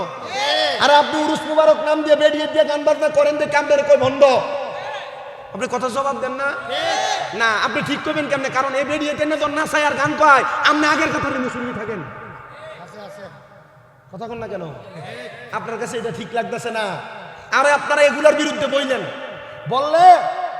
আরে আপনি উরুস মুবারক নাম দিয়ে বেরিয়ে দিয়ে গান বাজনা করেন, যে কামদের কই ভণ্ড, আপনি কথা জবাব দেন না? না, আপনি ঠিক করবেন কেমনে? কারণ এই বেরিয়েতেন না যখন নাচায় আর গান কয়, আপনি আগের কথা মুসলিম থাকেন। কথা কন না কেন? আপনার কাছে এটা ঠিক লাগতেছে না? আরে আপনারা এগুলোর বিরুদ্ধে বললে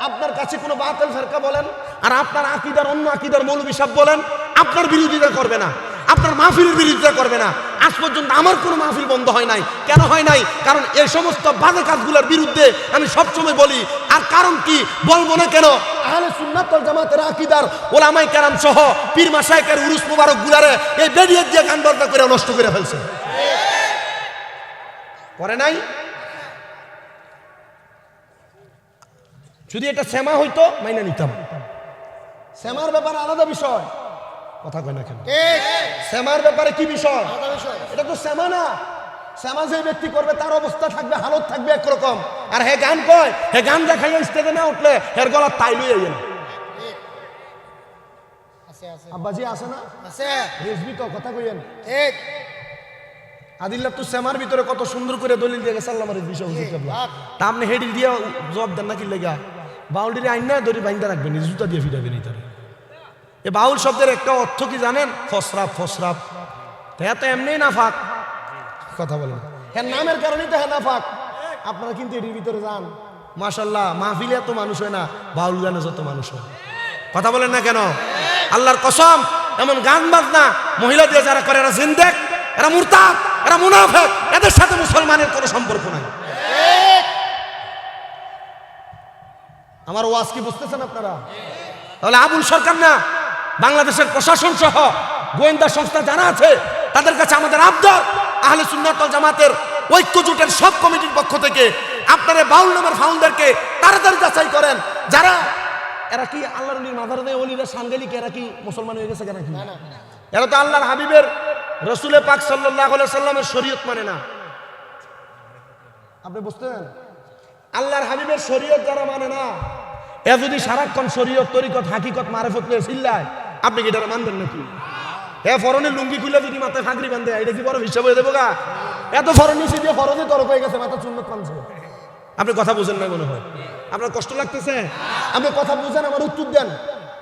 আপনার কাছে কোনো বাতিল ফেরকা বলেন, আর আপনার আকীদার অন্য আকীদার মৌলবী সাহেব বলেন, আপনার বিরোধিতা করবে না, আপনার মাহফিলের বিরোধিতা করবে না। আজ পর্যন্ত আমার কোনো মাহফিল বন্ধ হয় নাই। কেন হয় নাই? কারণ এই সমস্ত বাজে কাজগুলোর বিরুদ্ধে আমি সবসময় বলি। আর কারণ কি বলবো না কেন? আহলে সুন্নাত ওয়াল জামাতের আকীদার ওলামায়ে কেরাম সহ পীর মাশায়েখের উরুস মুবারক গুলারে এই বেরিয়ে দিয়ে গান বাজনা করে নষ্ট করে ফেলছে। করে নাই? যদি এটা শ্যামা হইতো মাইনা নিতাম। শ্যামার ব্যাপারে আলাদা বিষয়, কথা কয় না কেন? শ্যামার ব্যাপারে কি বিষয়? এটা তো শ্যামা না। শ্যামা যে ব্যক্তি করবে তার অবস্থা থাকবে, হালত থাকবে একরকম। আর হে গান কয়, হে গান দেখাইয়া স্টেজে না উঠলে হের গলার তাই লইয়া গেল। আব্বাজি আছে না? রেজবি তো কথা কইয়েন। ঠিক। আদিল্লাহ তো শ্যামার ভিতরে কত সুন্দর করে দলিল দিয়ে গেছে আল্লাহ রেজবি সহ তা আপনি হেডি দিয়ে জবাব দেন না কি লেগা? বাউলটির আইন না দড়ি বাইন্দা রাখবেন, জুতা দিয়ে ফিরাবেন। এ বাউল শব্দের একটা অর্থ কি জানেন? ফসরাপ। ফসরাপ তো এমনি না ফাঁক, কথা বলেন। হ্যাঁ, নামের কারণেই তো হ্যাঁ না ফাঁক। আপনারা কিন্তু এটির ভিতরে যান, মাশাল্লাহ মাহফিলে এত মানুষ হয় না, বাউল গানে যত মানুষ হয়। কথা বলেন না কেন? আল্লাহর কসম, এমন গান বাজনা মহিলা দিয়ে যারা করে এরা জিন্দেক, এরা মুরতাদ, এরা মুনাফিক, এদের সাথে মুসলমানের কোনো সম্পর্ক নাই। আমার ওয়াজ কি বুঝতেছেন আপনারা? তাহলে আবুল সরকার না, বাংলাদেশের প্রশাসন সহ গোয়েন্দা সংস্থা যারা আছে তাদের কাছে আমাদের আবদার, আহলে সুন্নাত ওয়াল জামাতের ঐক্য জোটের সব কমিটির পক্ষ থেকে আপনারা বাউল নামের ফাউন্ডারকে তাড়াতাড়ি যাচাই করেন। যারা এরা কি আল্লাহর ওলির মাদারে দেয়, ওলিরা সাঙ্গেলিকে, এরা কি মুসলমান হয়ে গেছে কেন? এরা তো আল্লাহর হাবিবের রসুলে পাক সাল্লাল্লাহু আলাইহি সাল্লামের শরীয়ত মানে না। আপনি বুঝতেন? আল্লাহর হাবিবের শরীয়ত যারা মানে না, এ যদি সারাক্ষণ শরীয়ত, তরিকত, হাকিকত, মারিফত নিয়ে চিল্লায়, আপনি কি এটা মানবেন নাকি? এ ফরনের লুঙ্গি খুলে যদি মাথায় ফাঁকরি বান্ধে, এটা কি বড় হিসাব হয়ে দেবো গা? এত ফরন নিচে দিয়ে ফরনে তরক হয়ে গেছে, মাথা চুন্নত পানছে। আপনি কথা বুঝেন না মনে হয়? আপনার কষ্ট লাগতেছে? আপনি কথা বুঝেন, আমার উত্তর দেন।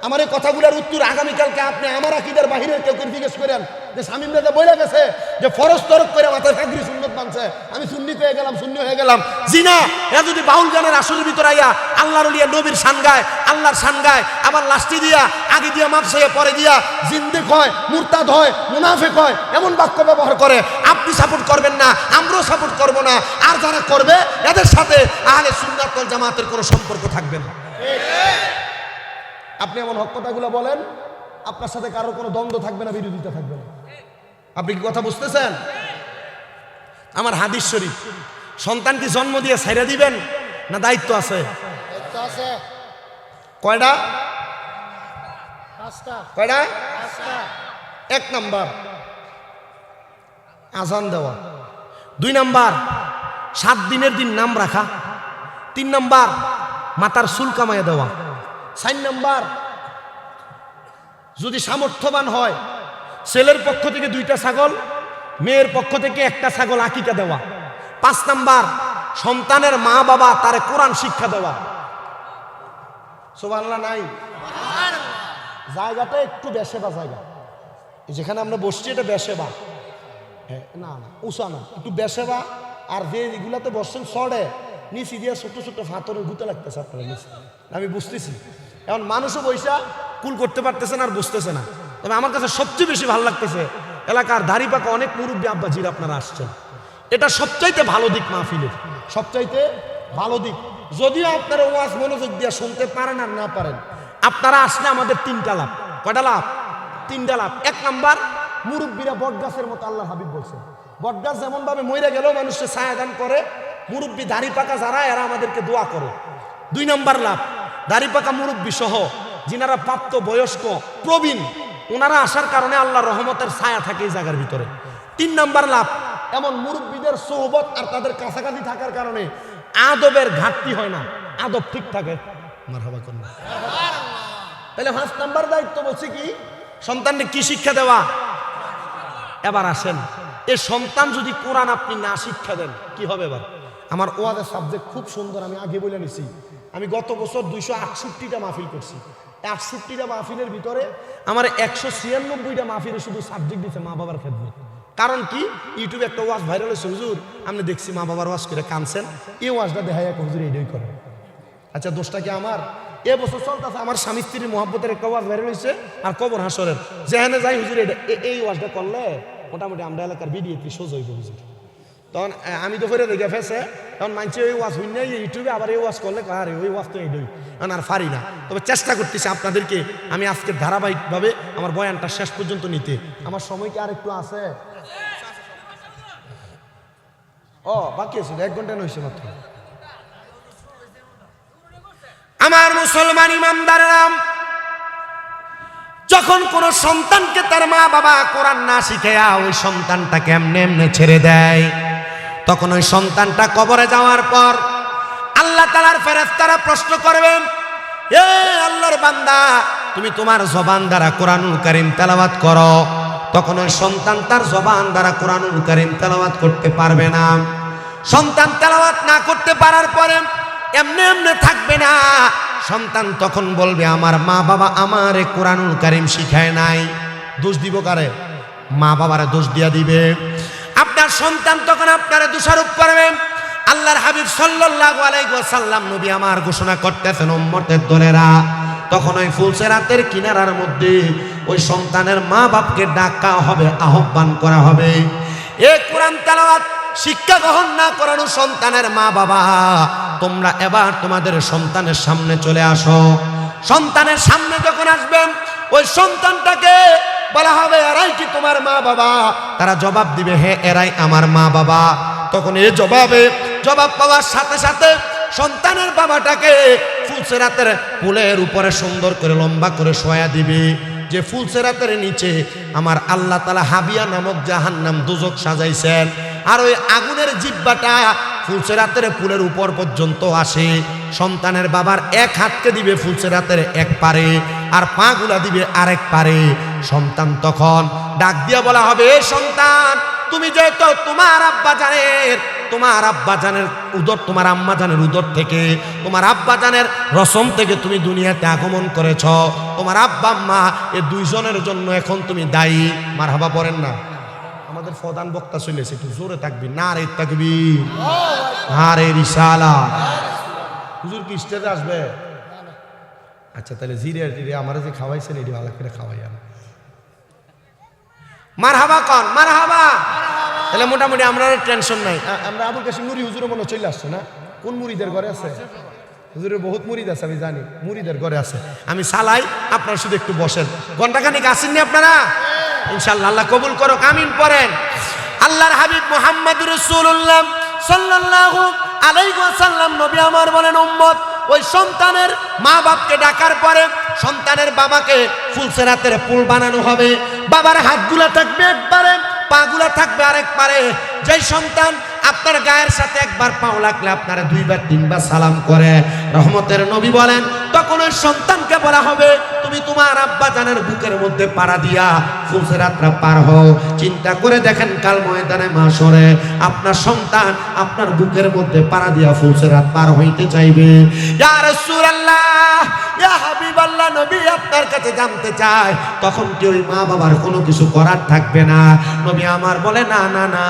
আমার এই কথাগুলোর উত্তর আগামীকালকে আপনি আমার আকীদার বাহিরের কেউ জিজ্ঞেস করেন যে শামীম রাজা বলে গেছে যে ফরজ তরক করে মাথায় ফাঁকরি সুন্নত বানছে, আমি সুন্নি হয়ে গেলাম, সুন্নি হয়ে গেলাম। জি না, এ যদি বাউল গানের আসরের ভিতরে আইয়া আল্লাহর ওলিয়া নবীর শান গায়, আল্লাহর শান গায়, আবার লাস্টি দিয়া আগে দিয়া মাপসে পরে দিয়া জিন্দেক হয়, মুরতাদ হয়, মুনাফিক হয়, এমন বাক্য ব্যবহার করে, আপনি সাপোর্ট করবেন না, আমরাও সাপোর্ট করব না। আর যারা করবে এদের সাথে আহলে সুন্নাত ওয়াল জামাতের কোনো সম্পর্ক থাকবে না। আপনি এমন হক কথাগুলো বলেন, আপনার সাথে কারো কোনো দ্বন্দ্ব থাকবে না, বিরোধিতা থাকবে না। আপনি কি কথা বুঝতেছেন? আমার হাদিস শরীফ, সন্তানকে জন্ম দিয়ে ছেড়ে দিবেন না দায়িত্ব আছে? কয়টা? কয়টা? এক নাম্বার আজান দেওয়া, 2 নাম্বার 7 দিনের দিন নাম রাখা, 3 নাম্বার মাথার চুল কামাইয়া দেওয়া, 4 নাম্বার যদি সামর্থ্যবান হয় ছেলের পক্ষ থেকে 2টা ছাগল, মেয়ের পক্ষ থেকে 1টা ছাগল আকিকা দেওয়া, 5 নাম্বার সন্তানের মা বাবা তারে কোরআন শিক্ষা দেওয়া। সুবহানাল্লাহ নাই? জায়গাটা একটু বেশেবা জায়গা, যেখানে আমরা বসছি এটা বেশেবা, হ্যাঁ না না উঁচা না, একটু বেশেবা। আর যে এগুলাতে বসছেন সড়ে নিচি দিয়ে ছোট ছোট ফাতরের গুতে লাগতেছে আপনারা নিচে, আমি বুঝতেছি। এখন মানুষও বৈশা কুল করতে পারতেছে না আর বুঝতেছে না। তবে আমার কাছে সবচেয়ে বেশি ভালো লাগতেছে এলাকার দাড়ি পাকা অনেক মুরব্বী আব্বাজির আপনারা আসছেন, এটা সবচাইতে ভালো দিক মাহফিলের, সবচাইতে ভালো দিক। যদিও আপনারা ওয়াজ মনোযোগ দিয়ে শুনতে পারেন আর না পারেন, আপনারা আসলে আমাদের 3টা লাভ। কয়টা লাভ? 3টা লাভ। 1 নাম্বার, মুরব্বীরা বটগাছের মতো, আল্লাহ হাবিব বলছেন বটগাছ যেমন ভাবে মইরা গেলেও মানুষকে ছায়া দান করে, মুরব্বী দাড়ি পাকা যারা এরা আমাদেরকে দোয়া করে। 2 নাম্বার লাভ, দাড়ি পাকা মুরব্বী সহ যিনারা প্রাপ্ত বয়স্ক প্রবীণ, ওনারা আসার কারণে আল্লাহর রহমতের ছায়া থাকে এই জায়গার ভিতরে। 3 নাম্বার লাভ, এমন মুরব্বীদের সোহবত আর তাদের কাছাকাছি থাকার কারণে আদবের ঘাটতি হয় না, আদব ঠিক থাকে। মারহাবা করুন। তাহলে 5 নাম্বার দায়িত্ব বলছি কি, সন্তানকে কি শিক্ষা দেওয়া। এবার আসেন, এই সন্তান যদি কোরআন আপনি না শিক্ষা দেন কি হবে? এবার আমার ওয়াজের সাবজেক্ট খুব সুন্দর, আমি আগে বলে নিছি। আমি গত বছর 268টা মাহফিল করছি। 68টা মাহফিলের ভিতরে আমার 196টা মাহফিলে শুধু সাবজেক্ট দিচ্ছে মা বাবার খেদমত। কারণ কি, ইউটিউবে একটা ওয়াজ ভাইরাল হয়েছে, হুজুর আপনি দেখছি মা বাবার ওয়াজ করে কানছেন, এই ওয়াজটা দেখাই এক হুজুর এইটাই করে। আচ্ছা দোষটা কি আমার? এ বছর চলতেছে আমার স্বামী স্ত্রীর মহব্বতের একটা ওয়াজ ভাইরাল হয়েছে, আর কবর হাসরের যেখানে যাই হুজুর এই ওয়াজটা করলে মোটামুটি আমরা এলাকার ভিডিও সোজ হইব হুজুর। তখন আমি তো ফেরে দেখে ফেসে, তখন মানছি ওই ওয়াজ হইন না ইউটিউবে আবার এই ওয়াজ করলে আরে ওই ওয়াজ তো এইটাই, কারণ আর পারি না। তবে চেষ্টা করতেছি আপনাদেরকে আমি আজকে ধারাবাহিকভাবে আমার বয়ানটা শেষ পর্যন্ত নিতে। আমার সময় কি আর একটু আছে? ও বাকি আছে 1 ঘন্টা হইছে মাত্র। আমার মুসলমান ইমানদারেরা, যখন কোন সন্তানকে তার মা বাবা কোরআন না শিখায়া ওই সন্তানটাকে এমনি এমনি ছেড়ে দেয়, তখন ওই সন্তানটা কবরে যাওয়ার পর আল্লাহ তাআলার ফেরেশতারা প্রশ্ন করবেন, এ আল্লাহর বান্দা, তুমি তোমার জবান দ্বারা কোরআনুল কারীম তেলাওয়াত করো। তখন ওই সন্তান তার জবান দ্বারা কোরআনুল কারীম তেলাওয়াত করতে পারবে না। সন্তান তেলাওয়াত না করতে পারার পরে এমনি এমনি থাকবে না। সন্তান তখন বলবে, আমার মা বাবা আমারে কোরআনুল কারীম শিখায় নাই। দোষ দিব কারে? মা বাবারে দোষ দিয়া দিবে। আপনার সন্তান তখন আপনারে দোষারোপ করবে। আল্লাহর হাবিব সাল্লাল্লাহু আলাইহি ওয়াসাল্লাম নবী আমার ঘোষণা করতেছেন, উম্মতের দলেরা, তখন ওই ফুলসেরাতের কিনারার মধ্যে ওই সন্তানের মা বাপকে ডাকা হবে, আহ্বান করা হবে। এ কোরআন তেলাওয়াত শিক্ষা গ্রহণ না করানো সন্তানের মা বাবা, তোমরা এবার তোমাদের সন্তানের সামনে চলে আসো। সন্তানের সামনে যখন আসবেন, ওই সন্তানটাকে বলা হবে, এরাই কি তোমার মা বাবা? তারা জবাব দিবে, হ্যাঁ এরাই আমার মা বাবা। তখন এই জবাব পাওয়ার সাথে সাথে সন্তানের বাবাটাকে ফুলসেরাতের পুলের উপরে সুন্দর করে লম্বা করে শোয়া দিবে, যে ফুলসেরাতের নিচে আমার আল্লাহ তাআলা হাবিয়া নামক জাহান্নাম দুজক সাজাইছেন। আর ওই আগুনের জিহ্বাটা ফুলসেরাতের পুলের উপর পর্যন্ত আসে। সন্তানের বাবার এক হাতকে দিবে ফুলসেরাতের এক পারে, আর পাগুলা দিবে আরেক পারে। সন্তান তখন ডাক দিয়া বলা হবে, এ সন্তান, তুমি যেহেতু তোমার আব্বা জানের উদর, তোমার আম্মা জানের উদর থেকে, তোমার আব্বা জানের রসম থেকে তুমি দুনিয়াতে আগমন করেছ, তোমার আব্বা আম্মা এই দুইজনের জন্য এখন তুমি দায়ী। মারহাবা পড়েন না? আমাদের প্রধান বক্তা চলেছে, একটু জোরে থাকবি, না রে থাকবি, আরে রিসালাত। হুজুর কি স্টেজে আসবে? আচ্ছা, তাহলে জিরে আমার যে খাওয়াইছেন এটি ভালো করে খাওয়াই। মারহাবা কন, মারহাবা। তাহলে মোটামুটি আমরা টেনশন নাই। আমরা আবুল কাশিম নুরি হুজুরের মনে চলে আসছে না? কোন মুরিদের ঘরে আছে? হুজুরের বহুত মুরিদ আছে, আমি জানি মুরিদের ঘরে আছে। আমি সালাই, আপনারা শুধু একটু বসেন। ঘন্টাখানিক আসেননি আপনারা? ইনশাআল্লাহ আল্লাহ কবুল করুক, আমিন পড়েন। আল্লাহর হাবিব মুহাম্মদুর রাসূলুল্লাহ সাল্লাল্লাহু আলাইহি ওয়াসাল্লাম নবী আমার বলেন, উম্মত, ওই সন্তানের মা বাপকে ডাকার পরে সন্তানের বাবাকে ফুলসেরাতের পুল বানানো হবে। বাবার হাতগুলা থাকবে একবারে, পাগুলা থাকবে আরেক পারে। যেই সন্তান আপনার গায়ের সাথে একবার পাও লাগলে আপনারা 2 বার 3 বার সালাম করে, রহমতের নবী বলেন, তখন ওই সন্তানকে বলা হবে, তুমি তোমার আব্বা জানের বুকের মধ্যে পাড়া দিয়া ফুলসেরাতরা পার হও। চিন্তা করে দেখেন, কাল ময়দানে মাশরে আপনার সন্তান আপনার বুকের মধ্যে পাড়া দিয়া ফুলসেরাত পার হইতে চাইবে। ইয়া রাসূলুল্লাহ, ইয়া হাবিবাল্লাহ, নবী আপনার কাছে জানতে চায়, তখন কি ওই মা বাবার কোনো কিছু করার থাকবে না? নবী আমার বলে, না না না,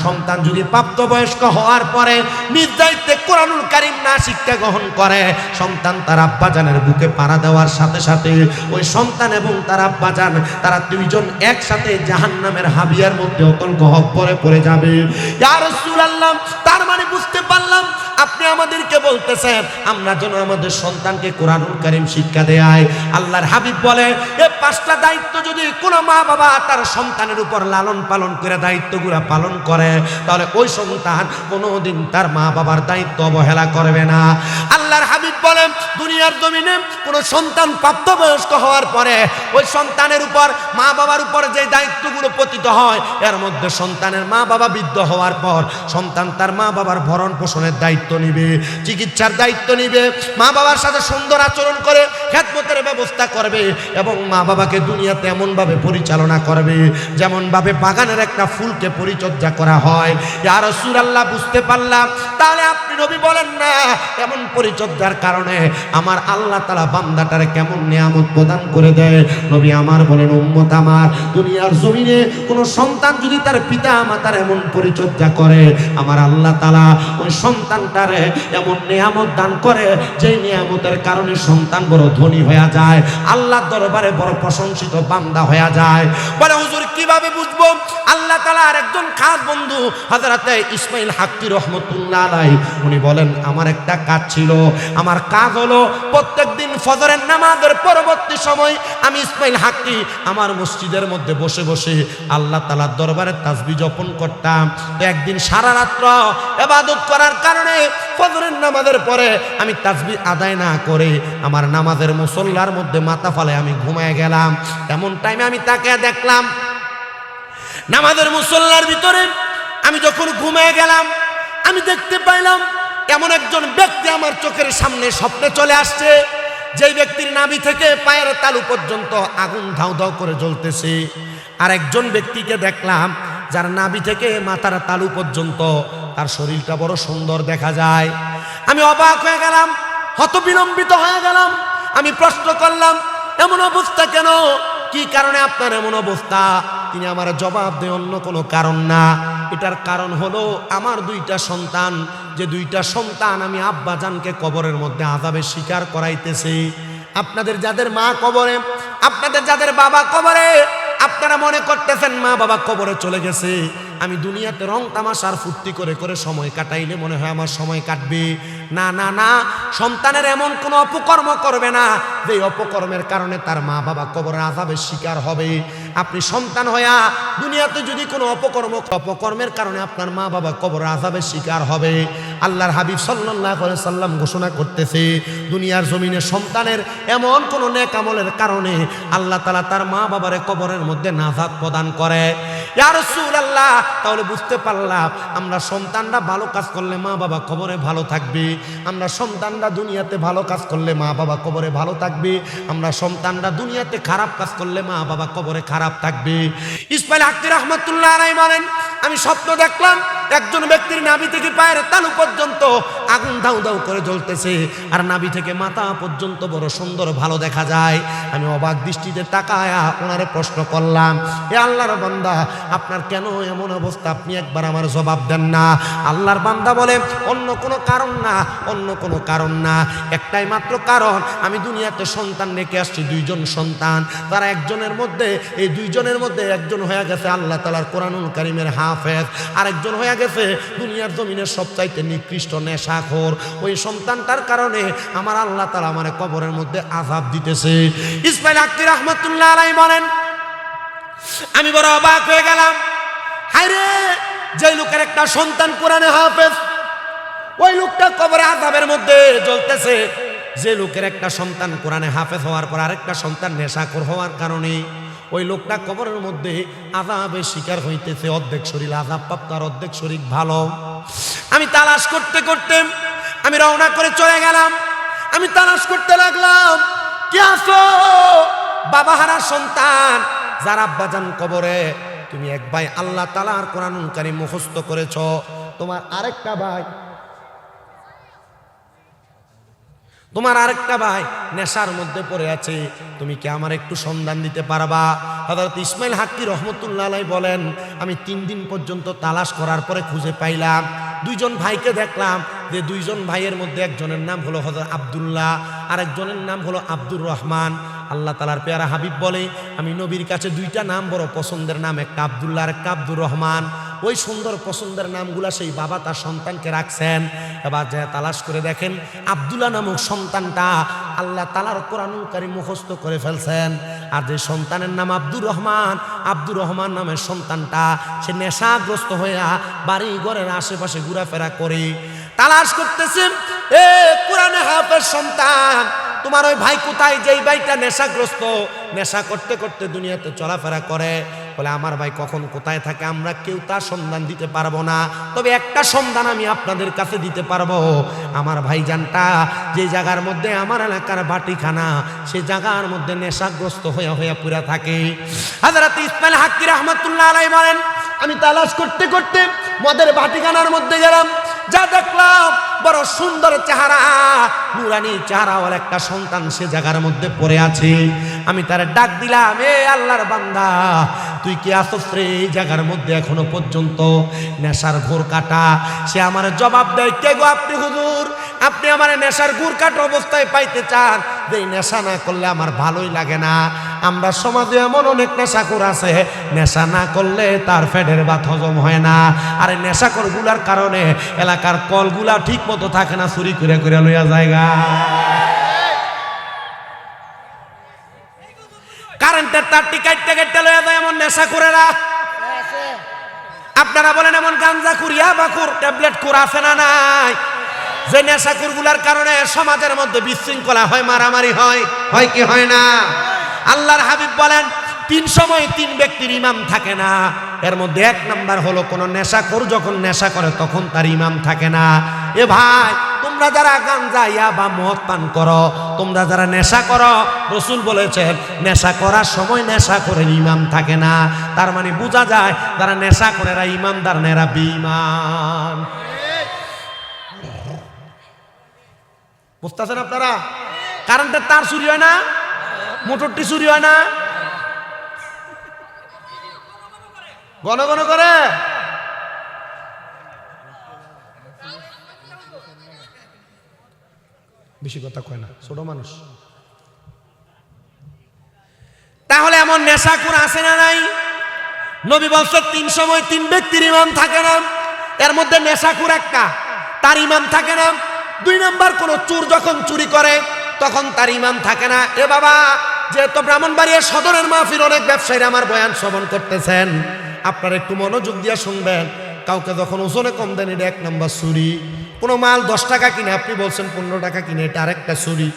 সন্তান যদি প্রাপ্তবয়স্ক হওয়ার পরে নিজ দায়িত্বে কোরআনুল কারীম না শিক্ষা গ্রহণ করে, সন্তান তার আব্বাজানের বুকে পাড়া দেওয়ার সাথে সাথে ওই সন্তান এবং তার আব্বাজান তারা দুইজন একসাথে জাহান্নামের হাবিয়ার মধ্যে অতল গহ্বরে পড়ে যাবে। ইয়া রাসূলুল্লাহ, তার মানে বুঝতে পারলাম আপনি আমাদেরকে বলতেছেন আমরা যেন আমাদের সন্তানকে কোরআনুল কারীম শিক্ষা দেয়। আল্লাহর হাবিব বলে, এই 5টা দায়িত্ব যদি কোনো মা বাবা তার সন্তানের উপর লালন পালন করে দায়িত্বগুলো পালন করে, তাহলে ওই সন্তান কোনোদিন তার মা বাবার দায়িত্ব অবহেলা করবে না। আল্লাহর হাবিব বলেন, দুনিয়ার জমিনে কোনো সন্তান প্রাপ্তবয়স্ক হওয়ার পরে ওই সন্তানের উপর মা বাবার উপর যে দায়িত্বগুলো পতিত হয়, এর মধ্যে সন্তানের মা বাবা বৃদ্ধ হওয়ার পর সন্তান তার মা বাবার ভরণ পোষণের দায়িত্ব নিবে, চিকিৎসার দায়িত্ব নিবে, মা বাবার সাথে সুন্দর আচরণ করে খেদমতের ব্যবস্থা করবে এবং মা বাবাকে দুনিয়াতে এমনভাবে পরিচালনা করবে যেমনভাবে বাগানের একটা ফুলকে পরিচর্যা করা হয়। ইয়া রাসূলুল্লাহ, বুঝতে পারলাম। তাহলে আপনি নবী বলেন না, এমন পরিচর্যার কারণে আমার আল্লাহ তাআলা বান্দাটারে কেমন নিয়ামত প্রদান করে দেয়। নবী আমার বলেন, উম্মত আমার, দুনিয়ার জমিনে কোনো সন্তান যদি তার পিতা মাতার এমন পরিচর্যা করে, আমার আল্লাহ তাআলা ওই সন্তানটারে এমন নিয়ামত দান করে, যেই নিয়ামতের কারণে সন্তান বড় ধনী হয়ে যায়, আল্লাহর দরবারে বড় প্রশংসিত বান্দা হয়ে যায়। বলে হুজুর কিভাবে বুঝবো? আল্লাহ তাআলার একজন খাস বন্ধু হযরতে ইসমাইল হাক্কি রহমতুল্লাহ আলাইহি উনি বলেন, আমার একটা কাজ ছিল, আমার কাজ হলো প্রত্যেকদিন ফজরের নামাজের পরবর্তী সময় আমি ইসমাইল হাক্কি আমার মসজিদের মধ্যে বসে বসে আল্লাহ তাআলার দরবারে তাসবিহ জপন করতাম। তো একদিন সারা রাত্র ইবাদত করার কারণে ফজরের নামাজের পরে আমি তাসবিহ আদায় না করে আমার নামাজের মুসল্লার মধ্যে মাথা ফালে আমি ঘুমায় গেলাম। এমন টাইমে আমি তাকে দেখলাম নামাজের মুসল্লার ভিতরে আমি যখন ঘুমায় গেলাম, আমি দেখতে পাইলাম এমন একজন ব্যক্তি আমার চোখের সামনে স্বপ্নে চলে আসছে, যেই ব্যক্তির নাভি থেকে পায়ের তালু পর্যন্ত আগুন ধাউ ধাউ করে জ্বলতেছে। আর একজন ব্যক্তিকে দেখলাম যার নাভি থেকে মাথার তালু পর্যন্ত তার শরীরটা বড় সুন্দর দেখা যায়। আমি অবাক হয়ে গেলাম, হতবিলম্বিত হয়ে গেলাম। আমি প্রশ্ন করলাম, এমন অবস্থা কেন? কি কারণে আপনার এমন অবস্থা? তিনি আমার জবাব দেন, অন্য কোনো কারণ না, এটার কারণ হলো আমার দুইটা সন্তান, যে দুইটা সন্তান আমি আব্বাজানকে কবরের মধ্যে আযাবের শিকার করাইতেছি। আপনাদের যাদের মা কবরে, আপনাদের যাদের বাবা কবরে, আপনারা মনে করতেছেন মা বাবা কবরে চলে গেছে, আমি দুনিয়াতে রং তামাশার ফুর্তি করে করে সময় কাটাইলে মনে হয় আমার সময় কাটবে। না না না, সন্তানের এমন কোনো অপকর্ম করবে না যে অপকর্মের কারণে তার মা বাবা কবরের আযাবের শিকার হবে। আপনি সন্তান হইয়া দুনিয়াতে যদি কোনো অপকর্মের কারণে আপনার মা বাবা কবরের আযাবের শিকার হবে, আল্লাহর হাবিব সাল্লাল্লাহু আলাইহি সাল্লাম ঘোষণা করতেছে, দুনিয়ার জমিনে সন্তানের এমন কোনো নেক আমলের কারণে আল্লাহ তাআলা তার মা বাবারে কবরের মধ্যে নাজাত প্রদান করে। ইয়া রাসূলুল্লাহ, তাহলে বুঝতে পারলাম আমরা সন্তানরা ভালো কাজ করলে মা বাবা কবরে ভালো থাকবে, আমরা সন্তানরা দুনিয়াতে ভালো কাজ করলে মা বাবা কবরে ভালো থাকবে, আমরা সন্তানরা দুনিয়াতে খারাপ কাজ করলে মা বাবা কবরে খারাপ থাকবে। ইসমাইল হাক্কি রহমতুল্লাহ আলাইহি বলেন, আমি স্বপ্ন দেখলাম একজন ব্যক্তির নাভি থেকে পায়ের তালু পর্যন্ত আগুন দাউ দাউ করে জ্বলতেছে, আর নাভি থেকে মাথা পর্যন্ত বড় সুন্দর ভালো দেখা যায়। আমি অবাক দৃষ্টিতে তাকায়া ওনারে প্রশ্ন করলাম, এ আল্লাহর বান্দা, আপনার কেন এমন অবস্থা? আপনি একবার আমার জবাব দেন না। আল্লাহর বান্দা বলে, অন্য কোনো কারণ না, অন্য কোনো কারণ না, একটাই মাত্র কারণ, আমি দুনিয়াতে সন্তান রেখে আসছি, দুইজন সন্তান। তারা একজনের মধ্যে, এই দুইজনের মধ্যে একজন হয়ে গেছে আল্লাহ তাআলার কোরআনুল কারীমের হাফেজ, আরেকজন হয়ে গেছে দুনিয়ার জমিনের সবচাইতে নিকৃষ্ট নেশাখোর। ওই সন্তানটার কারণে আমার আল্লাহ তাআলা আমারে কবরের মধ্যে আযাব দিতেছে। ইসমাইল হাক্কি রহমতুল্লাহ আলাইহি বলেন, আমি বড় অবাক হয়ে গেলাম। হায়রে, যে লোকের একটা সন্তান কোরআনে হাফেজ, ওই লোকটা কবরে আযাবের মধ্যে জ্বলতেছে। যে লোকের একটা সন্তান কোরআনে হাফেজ হওয়ার পর আরেকটা সন্তান নেশাখোর হওয়ার কারণে ওই লোকটা কবরের মধ্যে আযাবের শিকার হইতেছে। অর্ধেক শরীর আযাব প্রাপ্ত আর অর্ধেক শরীর ভালো। আমি তালাশ করতে করতে আমি রওনা করে চলে গেলাম। আমি তালাশ করতে লাগলাম, কে আছো? বাবা হারা সন্তান, যার আব্বাজান কবরে, তুমি এক ভাই আল্লাহ তাআলার কোরআনুল কারীম মুখস্থ করেছ, তোমার আরেকটা ভাই নেশার মধ্যে পড়ে আছে, তুমি কি আমার একটু সন্ধান দিতে পারবা? হযরত ইসমাইল হাক্কি রহমতুল্লাহ আলাইহি বলেন, আমি 3 দিন পর্যন্ত তালাশ করার পরে খুঁজে পাইলাম। দুইজন ভাইকে দেখলাম, যে দুইজন ভাইয়ের মধ্যে একজনের নাম হলো হযরত আব্দুল্লাহ, আর একজনের নাম হলো আব্দুর রহমান। আল্লাহ তাআলার পেয়ারা হাবিব বলে, আমি নবীর কাছে দুইটা নাম বড় পছন্দের নাম, একটা আব্দুল্লাহ আর একটা আব্দুর রহমান। ওই সুন্দর পছন্দের নামগুলা সেই বাবা তার সন্তানকে রাখছেন। এবার যা তালাশ করে দেখেন, আব্দুল্লাহ নামক সন্তানটা আল্লাহ তাআলার কোরআনুল কারীম মুখস্থ করে ফেলছেন। আর যে সন্তানের নাম আব্দুর রহমান নামের সন্তানটা সে নেশাগ্রস্ত হইয়া বাড়ি ঘরের আশেপাশে ঘোরাফেরা করে। তালাশ করতেছেন, এ কোরআনে হাফেজ সন্তান, তোমার ওই ভাই কোথায়? যেই ভাইটা নেশাগ্রস্ত, নেশা করতে করতে দুনিয়াতে চলাফেরা করে। বলে, আমার ভাই কখন কোথায় থাকে আমরা কেউ তার সন্ধান দিতে পারবো না, তবে একটা সন্ধান আমি আপনাদের কাছে দিতে পারবো। আমার ভাইজানটা যে জায়গার মধ্যে আমার এলাকার বাটিখানা, সেই জায়গার মধ্যে নেশাগ্রস্ত হইয়া হইয়া পুরা থাকে। হযরত ইসমাইল হাক্কি রাহমাতুল্লাহ আলাইহি বলেন, আমি তালাশ করতে করতে মদের বাটিখানার মধ্যে গেলাম। যা দেখলাম, বড় সুন্দর চেহারা, নুরানি চেহারাওয়ালা একটা সন্তান সে জায়গার মধ্যে পড়ে আছে। আমি তার ডাক দিলাম, এ আল্লাহর বান্দা, তুই কি আসছ রে এই জায়গার মধ্যে এখনো পর্যন্ত? নেশার ঘোর কাটা। সে আমার জবাব দেয়, কে গো আপনি? হুজুর, আপনি আমার নেশার গুড়কাট অবস্থায় পাইতে চান, যে নেশা না করলে আমার ভালোই লাগে না। আমরা সমাজে এমন অনেক নেশাখোর আছে, নেশা না করলে তার পেটের ভাত হজম হয় না। আর এই নেশাখোরগুলার কারণে এলাকার কলগুলা ঠিক মতো থাকে না, চুরি করে করে লইয়া জায়গা। কারেন্টের তারটি কাটতে কাটতে লইয়া যায় এমন নেশাখোরেরা। আপনারা বলেন এমন গাঞ্জাখোর, ইয়াবাখোর, ট্যাবলেটখোর আছে না নাই? যে নেশাখোরগুলার কারণে সমাজের মধ্যে বিশৃঙ্খলা হয়, মারামারি হয়, হয় কি হয় না? আল্লাহর হাবিব বলেন 3 সময় 3 ব্যক্তির ইমাম থাকে না। এর মধ্যে 1 নাম্বার হলো কোন নেশাখোর যখন নেশা করে তখন তার ইমাম থাকে না। এ ভাই, তোমরা যারা গাঞ্জা ইয়াবা মদ পান করো, তোমরা যারা নেশা করো, রাসূল বলেছেন নেশা করার সময় নেশাখোরের ইমাম থাকে না। তার মানে বোঝা যায় যারা নেশা করে এরা ইমানদার না, এরা বেঈমান। বুঝতেছেন আপনারা? কারেন্টের তার চুরি হয় না, মোটরটি চুরি হয় না, ঘন ঘন করে। বেশি কথা কয় না, ছোট মানুষ। তাহলে এমন নেশাখোর আছে না নাই? নবী বলছে 3 সময় 3 ব্যক্তির ইমাম থাকে না। এর মধ্যে নেশাখোর একটা, তার ইমাম থাকে না। 2 নাম্বার কোন চোর যখন চুরি করে তখন তার ইমাম থাকে না। এ বাবা, যেহেতু ব্রাহ্মণবাড়িয়া সদরের মাহফিল অনেক ব্যবসায়ীরা আমার বয়ান শ্রবণ করতেছেন, আপনারা একটু মনোযোগ দিয়ে শুনবেন। কাউকে যখন ওজনে কম দেন, এটা 1 নাম্বার চুরি। কোনো মাল 10 টাকা কিনে আপনি বলছেন 15 টাকা কিনে, এটা আরেকটা চুরি।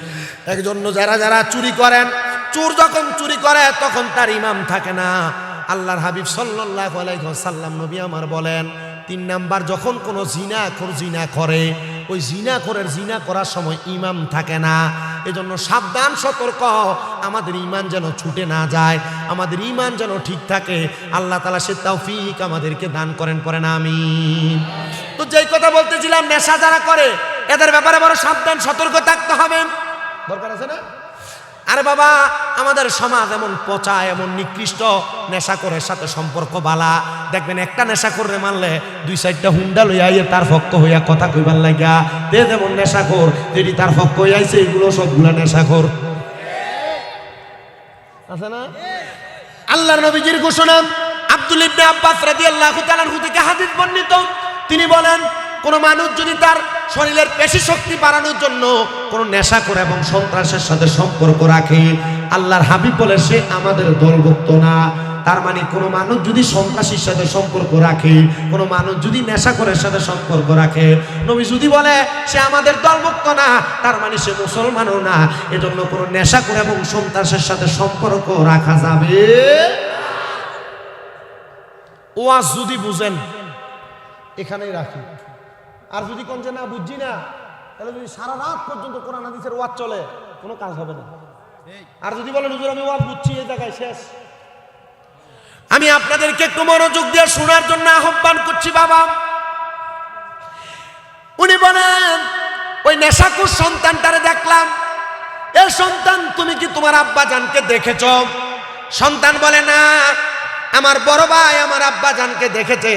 এর জন্য যারা যারা চুরি করেন, চোর যখন চুরি করে তখন তার ইমাম থাকে না। আল্লাহর হাবিব সাল্লাল্লাহু আলাইহি ওয়াসাল্লাম নবী আমার বলেন 3 নাম্বার যখন কোনো জিনাখোর জিনা করে, ওই জিনাখোরের জিনা করার সময় ইমাম থাকে না। এজন্য সাবধান, সতর্ক, আমাদের ঈমান যেন ছুটে না যায়, আমাদের ঈমান যেন ঠিক থাকে। আল্লাহ তাআলা সে তৌফিক আমাদেরকে দান করেন, পড়েন আমিন। তো যেই কথা বলতেছিলাম, নেশা যারা করে এদের ব্যাপারে বড় সাবধান, সতর্ক থাকতে হবে। দরকার আছে না? আরে বাবা, আমাদের সমাজ এমন পচা, এমন নিকৃষ্ট, নেশাখোরের সাথে সম্পর্ক বালা। দেখবেন একটা নেশাখোরে মানলে 2-4টা হুন্ডা লইয়া আইয়ে তার পক্ষ হইয়া কথা কইবার লাগিয়া। তে যেমন নেশাখোর, যেটি তার পক্ষ হইয়াছে, এগুলো সবগুলা নেশাখোর আছে না? আল্লাহর নবীজির ঘোষণা, আব্দুল ইবনে আব্বাস রাদিয়াল্লাহু তাআলা আনহু থেকে হাদিস বর্ণিত, তিনি বলেন কোন মানুষ যদি তার শরীরের পেশি শক্তি বাড়ানোর জন্য কোন নেশা করে এবং সন্ত্রাসের সাথে সম্পর্ক রাখে, আল্লাহর হাবিব বলে সে আমাদের দলভুক্ত না। তার মানে কোন মানুষ যদি সন্ত্রাসীর সাথে সম্পর্ক রাখে, কোন মানুষ যদি নেশাখোরের সাথে সম্পর্ক রাখে, নবী যদি বলে সে আমাদের দলভুক্ত না, তার মানে সে মুসলমানও না। এজন্য কোন নেশাখোর এবং সন্ত্রাসের সাথে সম্পর্ক রাখা যাবে। ওয়াজ যদি বুঝেন এখানেই রাখি, আর যদি কোন যে না বুঝছি না, তাহলে যদি সারা রাত পর্যন্ত কোরআন হাদিসের ওয়াজ চলে, কোনো কাজ হবে না। আর যদি বলেন হুজুর আমি ওয়াজ বুঝছি, এই জায়গায় শেষ। আমি আপনাদেরকে একটু মনোযোগ দিয়ে শোনার জন্য আহ্বান করছি। বাবা, উনি বলেন ওই নেশাখোর সন্তানটারে দেখলাম, এ সন্তান তুমি কি তোমার আব্বাজানকে দেখেছ? সন্তান বলে না, আমার বড় ভাই আমার আব্বাজানকে দেখেছে।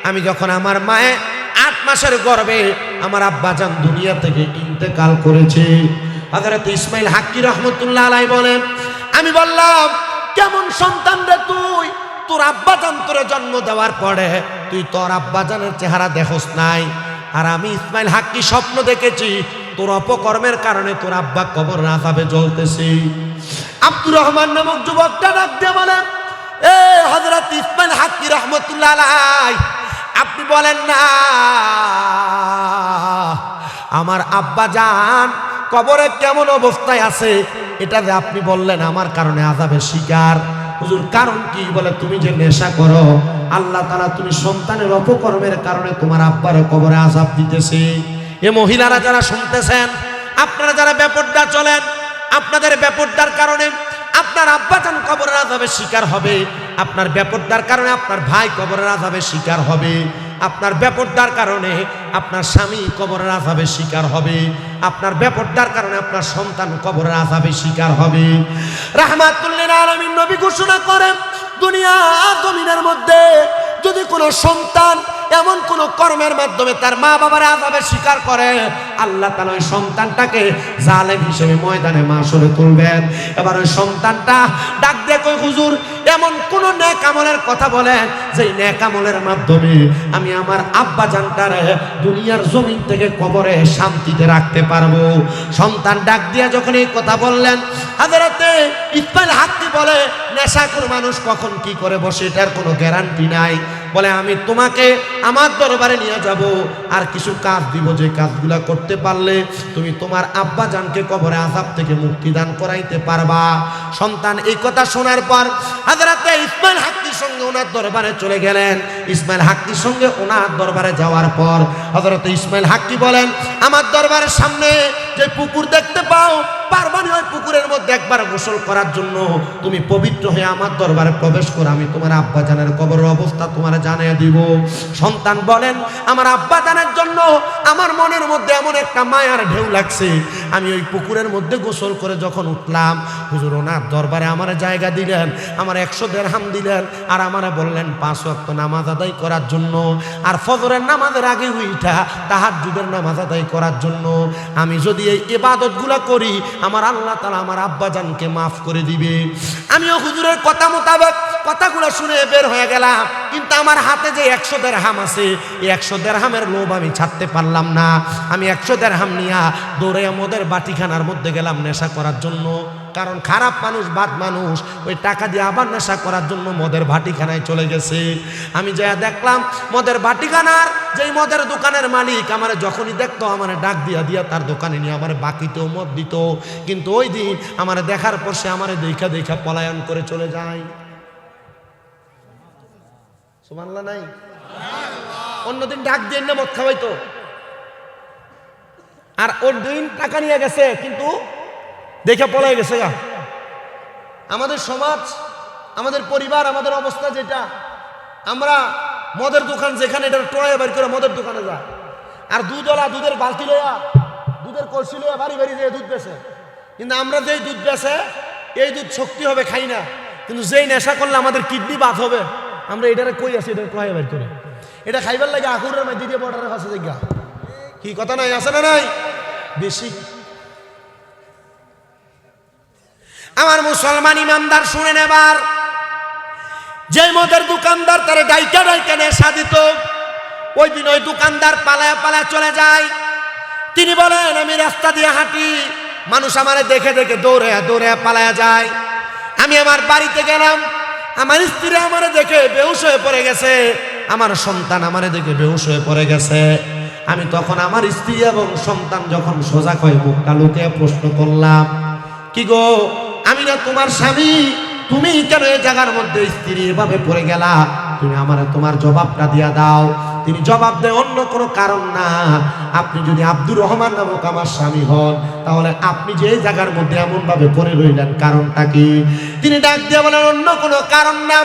আমি যখন আমার মায়ে 8 মাসের গর্ভে আমার আব্বাজান দুনিয়া থেকে ইন্তেকাল করেছে। হযরত ইসমাইল হাক্কি রহমতুল্লাহ আলাইহি বলেন, আমি বললাম কেমন সন্তান রে তুই? তোর আব্বাজান তোরে জন্ম দেওয়ার পরে তুই তোর আব্বাজানের চেহারা দেখোস নাই। আর আমি ইসমাইল হাক্কি স্বপ্ন দেখেছি তোর অপকর্মের কারণে তোর আব্বা কবর আযাবে জ্বলতেছে। আব্দুর রহমান নামক যুবকটা ডাক দিয়ে বলেন, এ হযরত ইসমাইল হাক্কি রহমতুল্লাহ আলাইহি, আপনি বলেন না আমার আব্বাজান কবরে কেমন অবস্থায় আছে, এটা যে আপনি বললেন আমার কারণে আযাবের শিকার। হুজুর কারণ কি? বলে তুমি যে নেশা করো, আল্লাহ তাআলা তুমি সন্তানের অপকর্মের কারণে তোমার আব্বার কবরে আযাব দিতেছে। এ মহিলারা যারা শুনতেছেন, আপনারা যারা বেপরদা চলেন, আপনাদের বেপরদার কারণে আপনার আব্বাজান কবরের আযাবের শিকার হবে, আপনার বেপরদার কারণে আপনার ভাই কবরের আযাবের শিকার হবে, আপনার বেপরদার কারণে আপনার স্বামী কবরের আযাবের শিকার হবে, আপনার বেপরদার কারণে আপনার সন্তান কবরের আযাবের শিকার হবে। রাহমাতুল লিল আলামিন নবী ঘোষণা করেন, দুনিয়া জমিনের মধ্যে যদি কোনো সন্তান এমন কোন কর্মের মাধ্যমে তার মা বাবার আযাবের শিকার করে, আল্লাহ তাআলা ওই সন্তানটাকে জালেম হিসেবে ময়দানে মাশরে তুলবেন। এবার ওই সন্তানটা ডাক দিয়ে কই, হুজুর এমন কোন নেক আমলের কথা বলেন যেই নেক আমলের মাধ্যমে আমি আমার আব্বা জানটারে দুনিয়ার জমিন থেকে কবরে শান্তিতে রাখতে পারবো। সন্তান ডাক দিয়ে যখন এই কথা বললেন, হযরতে ইসমাইল হাক্কি বলে, নেশাখোর মানুষ কখন কি করে বসে এটার কোনো গ্যারান্টি নাই। বলে আমি তোমাকে আমার দরবারে নিয়ে যাব, আর কিছু কাজ দিব, যে কাজগুলা করতে পারলে তুমি তোমার আব্বা জানকে কবরে আযাব থেকে মুক্তি দান করাইতে পারবা। সন্তান এই কথা শোনার পর হযরতে ইসমাইল হাক্কির সঙ্গে ওনার দরবারে চলে গেলেন। ইসমাইল হাক্কির সঙ্গে ওনার দরবারে যাওয়ার পর হযরতে ইসমাইল হাক্কি বলেন, আমার দরবারের সামনে যে পুকুর দেখতে পাও, পারবানি ওই পুকুরের মধ্যে একবার গোসল করার জন্য তুমি পবিত্র হয়ে আমার দরবারে প্রবেশ করো, আমি তোমার আব্বা জানের কবরের অবস্থা তোমার জানিয়ে দিব। সন্তান বলেন, আমার আব্বা জানের জন্য আমার মনের মধ্যে এমন একটা মায়ার ঢেউ লাগছে, আমি ওই পুকুরের মধ্যে গোসল করে যখন উঠলাম, হুজুর ওনার দরবারে আমার জায়গা দিলেন, আমার 100 দিরহাম দিলেন, আর আমারে বললেন 5 ওয়াক্ত নামাজ আদায় করার জন্য, আর ফজরের নামাজের আগে উঠা তাহাজ্জুদের নামাজ আদায় করার জন্য। আমি যদি এই ইবাদতগুলো করি, আমার আল্লাহ তাআলা আমার আব্বা জানকে মাফ করে দিবে। আমিও হুজুরের কথা মোতাবেক কথাগুলো শুনে বের হয়ে গেলাম, কিন্তু আমার হাতে যে 100 দিরহাম আছে, এই 100 দিরহামের লোভ আমি ছাড়তে পারলাম না। আমি 100 দিরহাম নিয়ে দৌড়ে মদের বাটিখানার মধ্যে গেলাম নেশা করার জন্য। কারণ খারাপ মানুষ, বাদ মানুষ ওই টাকা দিয়ে আবার নেশা করার জন্য মদের ভাটিখানায় চলে গেছে। আমি যা দেখলাম মদের ভাটিখানার যেই মদের দোকানের মালিক আমার যখনই দেখতো আমার ডাক দিয়া দিয়া তার দোকানে নিয়ে আমার বাকিতেও মদ দিত, কিন্তু ওই দিন আমার দেখার পর সে আমার দেখা দেখা পলায়ন করে চলে যায়। সুবহানাল্লাহ নাই? অন্যদিন ডাক দিয়ে না মদ খাওয়াইতো, আর ওর দিন টাকা নিয়ে গেছে কিন্তু দেখে পলাই গেছে গা। আমাদের সমাজ, আমাদের পরিবার, আমাদের অবস্থা যেটা, আমরা মদের দোকান যেখানে এটা ট্রয়ে বের করে মদের দোকানে যায়, আর দুধওয়ালা দুধের বালতি লইয়া দুধের কলসি লইয়া বাড়ি বাড়ি যেয়ে দুধ বেছে। কিন্তু আমরা যেই দুধ বেছে এই দুধ শক্তি হবে খাই না, কিন্তু যেই নেশা করলে আমাদের কিডনি বাদ হবে, আমরা এটারে কই আছি এটা ট্রয়ে বের করে এটা খাইবার লাগে আকুরের মধ্যে দিয়ে বর্ডারের কাছে জায়গা। কি কথা নাই, আছে না নাই? বেশি আমার মুসলমান ইমানদার শুনেন, এবার যে মদের দোকানদার তারে ডাইকা ডাইকা নেশা দিত, ওই দিন ওই দোকানদার পালায়া পালায়া চলে যায়। তিনি বলেন, আমি রাস্তা দিয়ে হাঁটি, মানুষ আমারে দেখে দেখে দৌড়ে দৌড়ে পালায়া যায়। আমি আমার বাড়িতে গেলাম, আমার স্ত্রী আমারে দেখে বেহুশ হয়ে পড়ে গেছে, আমার সন্তান আমারে দেখে বেহুশ হয়ে পড়ে গেছে। আমি তখন আমার স্ত্রী এবং সন্তান যখন সোজা হয়ে মুখটা লুকিয়ে প্রশ্ন করলাম, কি গো, আমি না তোমার স্বামী, তুমি কেন এই জায়গার মধ্যে স্ত্রী এভাবে পড়ে গেলা? তুমি আমার তোমার জবাবটা দিয়া দাও। তিনি জবাব দেয়, অন্য কোনো কারণ না, আপনি যদি আব্দুর রহমান নামক আমার স্বামী হন, তাহলে আপনি যে এই জায়গার মধ্যে এমন ভাবে পড়ে রইলেন, কারণটা কি? তিনি ডাক দিয়ে বলেন, অন্য কোনো কারণ না,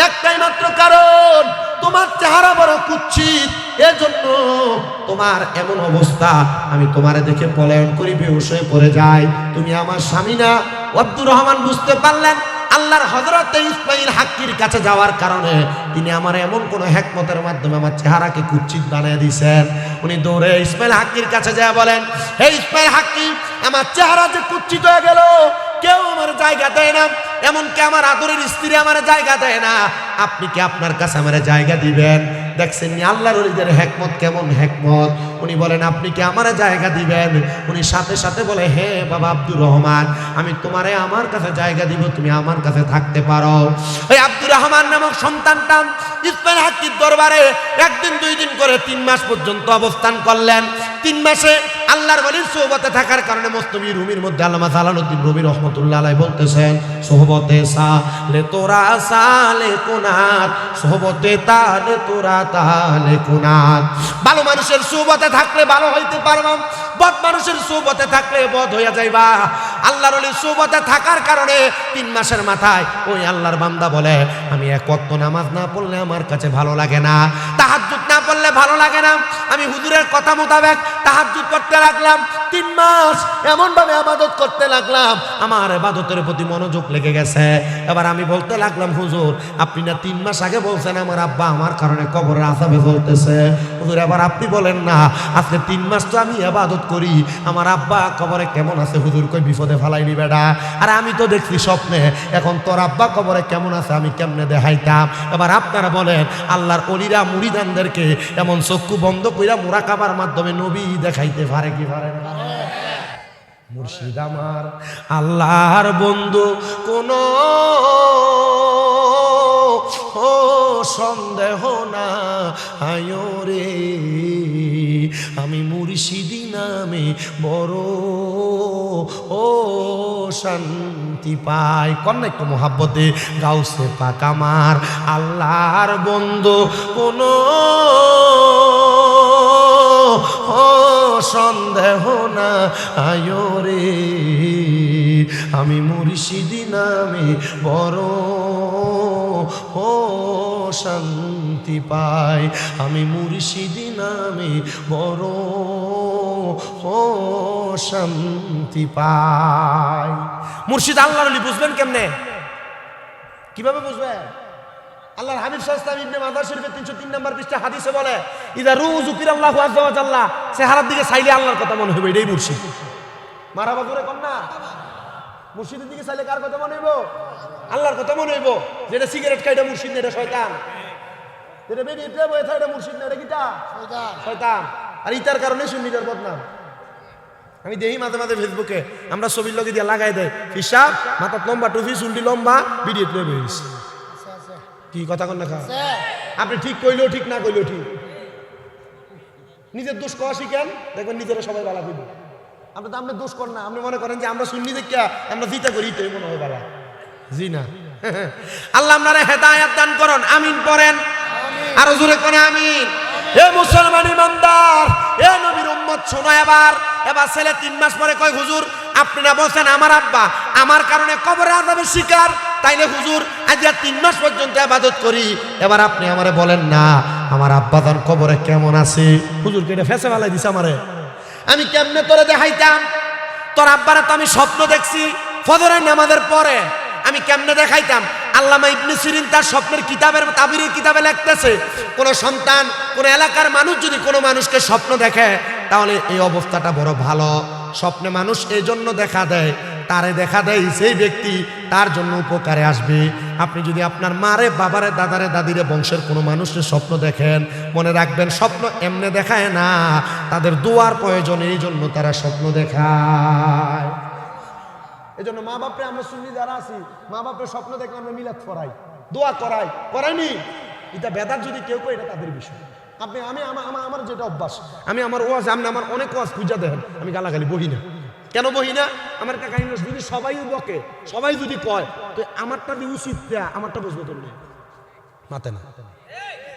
একটাই মাত্র কারণ, তোমার চেহারা বড় কুৎসিত, এজন্য তোমার এমন অবস্থা, আমি তোমারে দেখে পলায়ন করি, বেহুশ হয়ে পড়ে যাই, তুমি আমার স্বামী না। আব্দুর রহমান বুঝতে পারলেন আল্লাহর হযরতে ইসমাইল হাক্কির কাছে যাওয়ার কারণে তিনি আমার এমন কোন হিকমতের মাধ্যমে আমার চেহারাকে কুৎসিত বানিয়ে দিয়েছেন। উনি দৌড়ে ইসমাইল হাক্কির কাছে যায় বলেন, হে ইসমাইল হাক্কি, আমার চেহারা যে কুৎসিত হয়ে গেল, কেউ আমার জায়গা দেয় না, এমনকি আমার আদরের স্ত্রী আমার জায়গা দেয় না, আপনি কি আপনার কাছে আমার জায়গা দিবেন? দেখছেন আল্লাহর ওলিদের হিকমত কেমন হিকমত। উনি বলেন, আপনি কি আমার জায়গা দিবেন? উনি সাথে সাথে বলে, হে বাবা আব্দুর রহমান, আমি তোমারে আমার কাছে জায়গা দিব, তুমি আমার কাছে থাকতে পারো। ওই আব্দুর রহমান নামক সন্তানটা ইসমাইল হাক্কির দরবারে একদিন 2 দিন করে 3 মাস পর্যন্ত অবস্থান করলেন। 3 মাসে আল্লাহর ওলির সোহবতে থাকার কারণে মস্তবি রুমির মধ্যে আল্লামা জালালউদ্দিন রুমি রহমাতুল্লাহ আলাইহি বলতেছেন, সোহবতে সালে তোরা সালে কোনাত, সোহবতে তালে তোরা তালে কোনাত। ভালো মানুষের সোহবতে থাকলে ভালো হইতে পারবা, বদ মানুষের সোহবতে থাকলে বদ হইয়া যাইবা। আল্লাহর ওলির সোহবতে থাকার কারণে 3 মাসের মাথায় ওই আল্লাহর বান্দা বলে, আমি 1 ওয়াক্ত নামাজ না পড়লে আমার কাছে ভালো লাগে না, তাহাজ্জুদ না পড়লে করলে ভালো লাগে না। আমি হুজুরের কথা মোতাবেক তাহাজ্জুদ করতে লাগলাম। 3 মাস এমন ভাবে ইবাদত করতে লাগলাম, আমার ইবাদতের প্রতি মনোযোগ লেগে গেছে। এবার আমি বলতে লাগলাম, হুজুর আপনি না 3 মাস আগে বলছেন আমার আব্বা আমার কারণে কবরের আযাবে জ্বলতেছে। হুজুর এবার আপনি বলেন না, আজকে 3 মাস তো আমি ইবাদত করি, আমার আব্বা কবরে কেমন আছে? হুজুর কই বিপদে ফালাইনি বেটা। আর আমি তো দেখছি স্বপ্নে, এখন তোর আব্বা কবরে কেমন আছে আমি কেমনে দেখাইতাম? এবার আপনারা বলেন, আল্লাহর ওলিরা মুরিদানদেরকে এমন চক্ষু বন্ধ কইরা মুরাকাবার মাধ্যমে নবী দেখাইতে পারে কি পারে না? মুর্শিদ আমার আল্লাহর বন্ধু, কোন সন্দেহ না আয়ো রে, আমি মুর্শিদি নামে বড় শান্তি পাই। কন না একটু মোহাব্বতে, গাউসে পাক আমার আল্লাহর বন্ধু, কোন সন্দেহ না আয়ো রে, আমি মুর্শিদি নামে বড় শান্তি পাই, আমি মুর্শিদি নামে বড় শান্তি পাই। মুর্শিদ আল্লাহর ওলি বুঝবেন কেমনে? কিভাবে বুঝবেন? আল্লাহর হাবিব সাল্লাল্লাহু আলাইহি ওয়াসাল্লাম ইবনে মাজাহ শরীফের 303 নম্বর পৃষ্ঠা হাদিসে বলে, ইদা রুযুকিরাল্লাহু আযজা ওয়া জাল্লা, চেহারার দিকে চাইলে আল্লাহর কথা মনে হবে, এটাই মুর্শিদ। মারহাবা করে কোন না, মুর্শিদের দিকে চাইলে কার কথা মনে হইব? আল্লাহর কথা মনে হইব। যেটা সিগারেট খায় এটা মুর্শিদ না, এটা শয়তান। যেটা বেরিয়ে বয়ে থাকে এটা মুর্শিদ না, এটা কিটা? শয়তান। শয়তান। আর ইতার কারণে সুন্নিদের বদনাম। আমি দেখি মাঝে মাঝে ফেসবুকে আমরা ছবির লগে দিয়ে লাগাই দেয়, হিসাব মাথা লম্বা, টুপি চুলটি লম্বা, ভিডিও তুলে বেরিয়েছে। কি কথা কন না? আপনি ঠিক কইলেও ঠিক, না কইলেও ঠিক। নিজের দোষ কওয়া শিখেন, দেখবেন নিজেরা সবাই বালা দিব। আপনি তো আপনার দোষ করেন না, আপনি মনে করেন যে আমরা সুন্নি দেখিয়া আমরা জিতা করি, তো মনে হয় বালা। জি না। আল্লাহ আপনারা হেদায়েত দান করুন, আমিন পড়েন, আরো জোরে কোন আমিন। হে মুসলমান ইমানদার, হে নবীর উম্মত, শোনো এবার ছেলে 3 মাস পরে কয়, হুজুর আপনারা বলছেন আমার আব্বা আমার কারণে কবরে আযাবের শিকার, তাইলে হুজুর আজ 3 মাস পর্যন্ত ইবাদত করি, এবার আপনি আমারে বলেন না আমার আব্বা জান কবরে কেমন আছে? হুজুর কে এটা ফেসে ফেলাই দিছে আমারে। আমি কেমনে তোরে দেখাইতাম? তোর আব্বারে তো আমি স্বপ্ন দেখছি ফজরের নামাজের পরে, আমি কেমনে দেখাইতাম? আল্লামা ইবনে সিরিন তার স্বপ্নের কিতাবের তাবিরের কিতাবে লিখতেছে, কোন সন্তান কোন এলাকার মানুষ যদি কোনো মানুষকে স্বপ্ন দেখে তাহলে এই অবস্থাটা বড় ভালো। স্বপ্নে মানুষ এই জন্য দেখা দেয়, তারে দেখা দেয় সেই ব্যক্তি তার জন্য উপকারে আসবে। আপনি যদি আপনার মারে, বাবারে, দাদারে, দাদিরে, বংশের কোনো মানুষের স্বপ্ন দেখেন, মনে রাখবেন স্বপ্ন এমনে দেখায় না, তাদের দোয়ার প্রয়োজন, এই জন্য তারা স্বপ্ন দেখায়। এই জন্য মা বাপরে আমরা সুন্নি যারা আছি, মা বাপের স্বপ্ন দেখলে আমরা মিলাদ পড়াই, দোয়া করাইনি। এটা বেদাত যদি কেউ কয় এটা তাদের বিষয়। আপনি আমার যেটা অভ্যাস, আমি আমার ওয়াজ, আপনি আমার অনেক ওয়াজ খুঁজা দেখেন, আমি গালাগালি বহি না। কেন বহি না? আমার কাকা যদি সবাই বকে, সবাই যদি কয়, তো আমারটা দিয়ে উচিত, আমারটা বুঝবো কেমনে? মাতে না,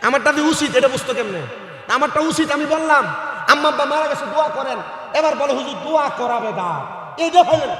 আমারটা দিয়ে উচিত এটা বুঝতো কেমনে? আমারটা উচিত। আমি বললাম আম্মা আব্বা মারা গেছে, দোয়া করেন, এবার বলে হুজুর দোয়া করাবে দা, এই দেখাইলেন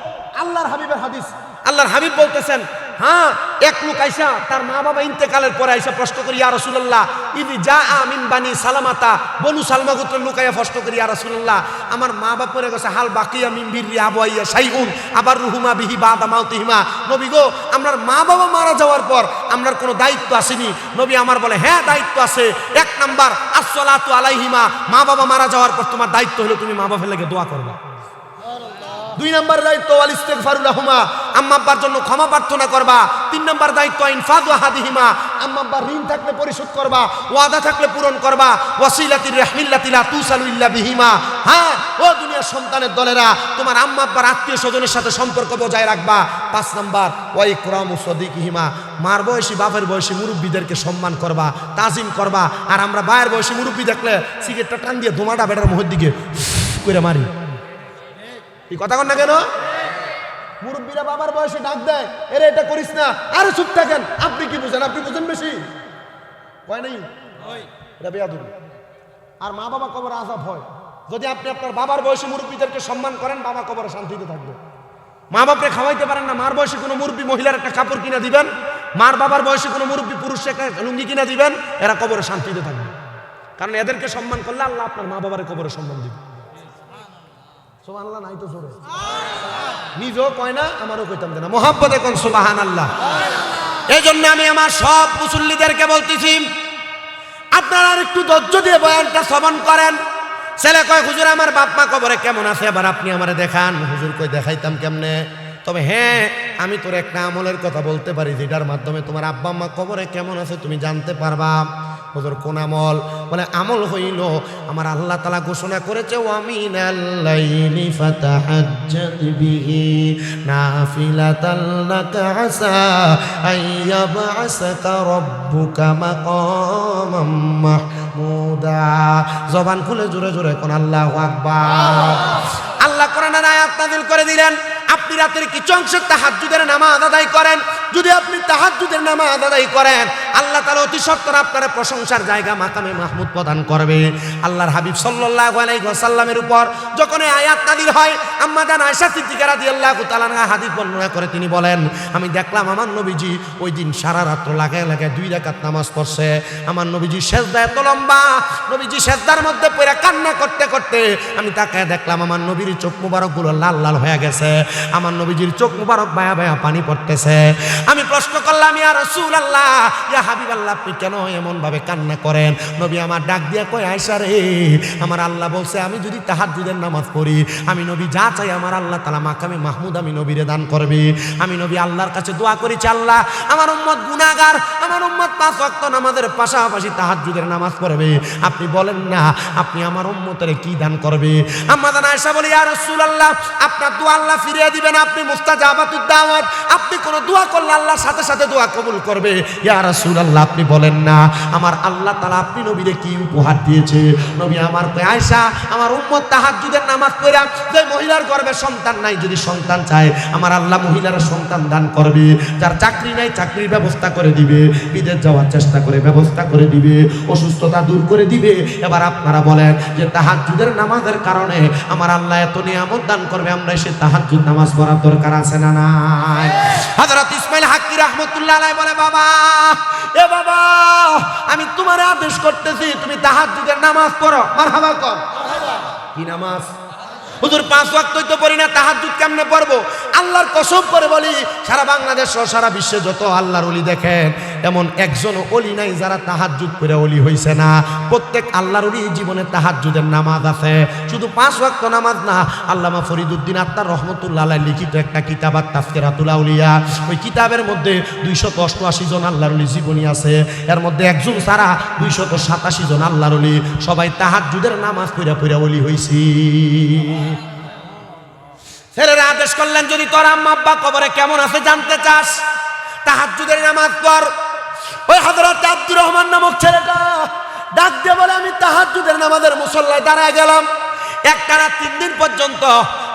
আল্লাহর হাবিবের হাদিস। আল্লাহর হাবিব বলতেছেন, হ্যাঁ এক লোক আইসা তার মা বাবা ইন্তেকালের পরে আইসা প্রশ্ন করি, ইয়া রাসূলুল্লাহ ইদি জা মিন বানি সালামাতা, বনু সালমা গোত্রের লোক আইয়া প্রশ্ন করি, ইয়া রাসূলুল্লাহ আমার মা বাপ মরে গেছে, হাল বাকিয়া মিন বিররি আবাইয়া শাইউন আবার রুহুমা বিহি বাদা মাউতিহিমা, নবী গো আমরার মা বাবা মারা যাওয়ার পর আমরার কোনো দায়িত্ব আসেনি? নবী আমার বলে, হ্যাঁ দায়িত্ব আছে। 1 নাম্বার আসসালাতু আলাইহিমা, মা বাবা মারা যাওয়ার পর তোমার দায়িত্ব হলো তুমি মা বাবার লাগে দোয়া করবা। 2 নম্বর দায়িত্ব ওয়াল ইস্তিগফারু লাহুমা, আম্মা আব্বার জন্য ক্ষমা প্রার্থনা করবা। 3 নম্বর দায়িত্ব ইনফাদু আহাদিহিমা, আম্মা আব্বার ঋণ থাকলে পরিশোধ করবা, ওয়াদা থাকলে পূরণ করবা। ওয়াসিলাতির রাহমিল্লাতি লা তুসালু ইল্লা বিহিমা, হ্যাঁ ও দুনিয়ার সন্তানের দলেরা তোমার আম্মা আব্বার আত্মীয় স্বজনের সাথে সম্পর্ক বজায় রাখবা। 5 নম্বর ওয়া ইকরামু সাদিকিহিমা, মার বয়সী বাপের বয়সী মুরব্বীদেরকে সম্মান করবা, তাজিম করবা। আর আমরা ভাইয়ের বয়সী মুরব্বী দেখলে সিগারেটটা টান দিয়ে ধোঁয়াটা বেটার মুখের দিকে করে মারি। এই কথা কন না কেন? মুরব্বীরা বাবার বয়সে ডাক দেয়, এরে এটা করিস না, আরে চুপ থাকেন, আপনি কি বুঝেন? আপনি বুঝেন বেশি কয় নাই, এটা বেয়াদবি। আর মা বাবা কবরে আযাব হয়। যদি আপনি আপনার বাবার বয়সী মুরব্বীদেরকে সম্মান করেন, বাবা কবরে শান্তিতে থাকবে। মা বাপরে খাওয়াইতে পারেন না, মার বয়সী কোনো মুরব্বী মহিলার একটা কাপড় কিনা দিবেন, মার বাবার বয়সী কোনো মুরব্বী পুরুষকে একটা লুঙ্গি কিনা দিবেন, এরা কবরে শান্তিতে থাকবে। কারণ এদেরকে সম্মান করলে আল্লাহ আপনার মা বাবার কবরে সম্মান দিবে। সুবহানাল্লাহ নাই তো জোরে নিজেও কয় না, আমারও কইতাম না, মোহাব্বতে কোন সুবহানাল্লাহ। এই জন্য আমি আমার সব মুসল্লিদেরকে বলতেছি, আপনারা আর একটু ধৈর্য দিয়ে বয়ানটা শ্রবণ করেন। ছেলে কয় হুজুর আমার বাপ মা কবরে কেমন আছে, এবার আপনি আমারে দেখান। হুজুর কই দেখাইতাম কেমনে? তবে হ্যাঁ, আমি তোর একটা আমলের কথা বলতে পারি যেটার মাধ্যমে তোমার আব্বা আম্মা কবরে কেমন আছে তুমি জানতে পারবা। হুজুর কোন আমল? বলে আমল হইল আমার আল্লাহ তাআলা ঘোষণা করেছে ওয়ামিনাল লাইলি ফাতাহাজ্জাদ বিহি নাফিলাতাল লাকা আসা আইয়াবআসাকা রাব্বুকা মাকামাম মাহমুদা। জবান খুলে জোরে জোরে কোন আল্লাহু আকবার। আল্লাহ কোরআনের আয়াত নাযিল করে দিলেন, আপনি রাতের কিছু অংশ তাহাজ্জুদের নামাজ আদায় করেন। যদি আপনি তাহাজ্জুদের নামাজ আদায় করেন, আল্লাহ তাআলা অতি সত্বর আপনার প্রশংসার জায়গা মাকামে মাহমুদ প্রদান করবে। আল্লাহর হাবিব সাল্লাল্লাহু আলাইহি ওয়াসাল্লামের উপর যখন এই আয়াত নাযিল হয়, আম্মা জান আয়েশা সিদ্দিকা রাদিয়াল্লাহু তাআলা আনহা হাদিস বর্ণনা করে তিনি বলেন, আমি দেখলাম আমার নবীজি ওই দিন সারা রাত লাগায় লাগায় 2 রাকাত নামাজ পড়ছে। আমার নবীজি সিজদা এত লম্বা, নবীজি সিজদার মধ্যে পড়ে কান্না করতে করতে আমি তাকায় দেখলাম আমার নবীর চোখ মুবারকগুলো লাল লাল হয়ে গেছে, আমার নবীজির চোখ মুবারক বায়া বায়া পানি পড়তেছে। আমি প্রশ্ন করলাম, ইয়া রাসূলুল্লাহ, ইয়া হাবিবাল্লাহ, আপনি কেন এমন ভাবে কান্না করেন? নবী আমার ডাক দিয়ে কয়, আয়েশা রে, আমার আল্লাহ বলছে আমি যদি তাহাজ্জুদের নামাজ পড়ি, আমি নবী যা চাই আমার আল্লাহ তাআলা মাকামে মাহমুদ আমি নবীরে দান করবে। আমি নবী আল্লাহর কাছে দোয়া করেছি, আল্লাহ আমার উম্মত গুনাহগার, আমার উম্মত 5 ওয়াক্ত নামাজের পাশাপাশি তাহাজ্জুদের নামাজ পড়বে, আপনি বলেন না আপনি আমার উম্মতের কি দান করবে? আম্মা জান আয়েশা বলে, ইয়া রাসূলুল্লাহ, আপনার দোয়া আল্লাহ ফিরিয়ে দিবেন, আপনি মুস্তাজাবাতুদ দাওয়াত, আপনি কোন দোয়া করলে আল্লাহর সাথে সাথে দোয়া কবুল করবে। ইয়া রাসূলুল্লাহ, আপনি বলেন না আমার আল্লাহ তাআলা আপনি নবীরে কি উপহার দিয়েছে? নবী আমার কয়, আয়েশা, আমার উম্মত তাহাজ্জুদের নামাজ পড়া যে মহিলার গর্ভে সন্তান নাই, যদি সন্তান চায় আমার আল্লাহ মহিলার সন্তান দান করবে। যার চাকরি নাই চাকরির ব্যবস্থা করে দিবে, বিদেশ যাওয়ার চেষ্টা করে ব্যবস্থা করে দিবে, অসুস্থতা দূর করে দিবে। এবার আপনারা বলেন যে তাহাজ্জুদের নামাজের কারণে আমার আল্লাহ এত নিয়ামত দান করবে, আমরা সে তাহাজ্জুদ নামাজ পড়ার দরকার আছে না নাই? হযরত ইসমাইল হাক্কি রাহমাতুল্লাহ আলাইহি বলে, বাবা, এ বাবা, আমি তোমার আদেশ করতেছি তুমি তাহাজ্জুদের নামাজ পড়ো। মারহাবা কর। কি নামাজ? হুজুর 5 ওয়াক্তই তো পড়ি না, তাহাজ্জুদ কেমনে পড়বো? আল্লাহর কসম করে বলি, সারা বাংলাদেশ ও সারা বিশ্বে যত আল্লাহর ওলি দেখেন, এমন একজনও ওলি নাই যারা তাহাজ্জুদ করে ওলি হইছে না। প্রত্যেক আল্লাহর ওলি জীবনে তাহাজ্জুদের নামাজ আছে। শুধু 5 ওয়াক্ত নামাজ না, আল্লামা ফরিদউদ্দিন আত্মার রহমতুল্লাহ আলাইহি লিখিত একটা কিতাব তাফসীরাতুল আউলিয়া, ওই কিতাবের মধ্যে 288 জন আল্লাহর ওলি জীবনী আছে। এর মধ্যে একজন ছাড়া 287 জন আল্লাহর ওলি সবাই তাহাজ্জুদের নামাজ পড়া পড়া ওলি হইছি। ছেলেরা আদেশ করলেন, যদি তোর আম্মা আব্বা কবরে কেমন আছে জানতে চাস, তাহাজ্জুদের নামাজ পড়। ওই হযরত আব্দুর রহমান নামক ছেলেটা ডাক দিয়ে বলে, আমি তাহাজ্জুদের নামাজের মুসল্লায় দাঁড়ায় গেলাম, একটানা 3 দিন পর্যন্ত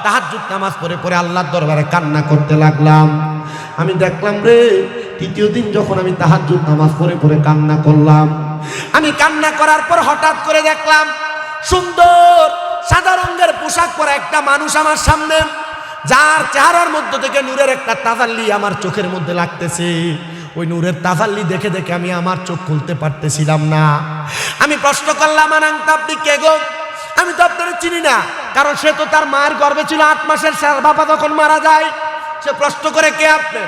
তাহাজ্জুদ নামাজ পড়ে পড়ে আল্লাহর দরবারে কান্না করতে লাগলাম। আমি দেখলাম রে, 3য় দিন যখন আমি তাহাজ্জুদ নামাজ পড়ে পড়ে কান্না করলাম, আমি কান্না করার পর হঠাৎ করে দেখলাম সুন্দর সাদা রঙের পোশাক পরা একটা মানুষ আমার সামনে, যার চেহারার মধ্যে থেকে নূরের একটা তাজাল্লি আমার চোখের মধ্যে লাগতেছে। ওই নূরের তাজাল্লি দেখে দেখে আমি আমার চোখ খুলতে পারতেছিলাম না। আমি প্রশ্ন করলাম, আনন্দ আপনি কে গো? আমি তো আপনারা চিনি না, কারণ সে তো তার মায়ের গর্ভে ছিল 8 মাসের, তার বাবা তখন মারা যায়। সে প্রশ্ন করে, কে আপনি?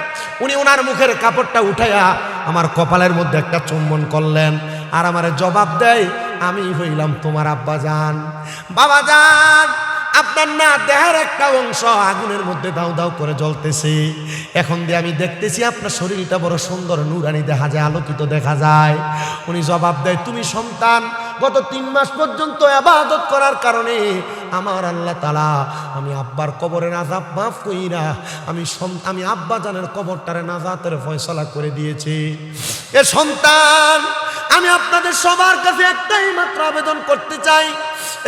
উনি ওনার মুখের কাপড়টা উঠাইয়া আমার কপালের মধ্যে একটা চুম্বন করলেন, আর আমারে জবাব দেয়, আমি হইলাম তোমার আব্বা জান। বাবা জান, আপনার না দেহের একটা অংশ আগুনের মধ্যে দাউ দাউ করে জ্বলতেছে, এখন দিয়ে আমি দেখতেছি আপনার শরীরটা বড় সুন্দর নূরানি দেখা যায়, আলোকিত দেখা যায়। উনি জবাব দেয়, তুমি সন্তান গত 3 মাস পর্যন্ত ইবাদত করার কারণে আমার আল্লাহ তাআলা আমি আব্বার কবরে আযাব মাফ কইরা আমি আব্বা জানের কবরটারে নাজাতের ফয়সালা করে দিয়েছি। এ সন্তান, আমি আপনাদের সবার কাছে একটাই মাত্র আবেদন করতে চাই,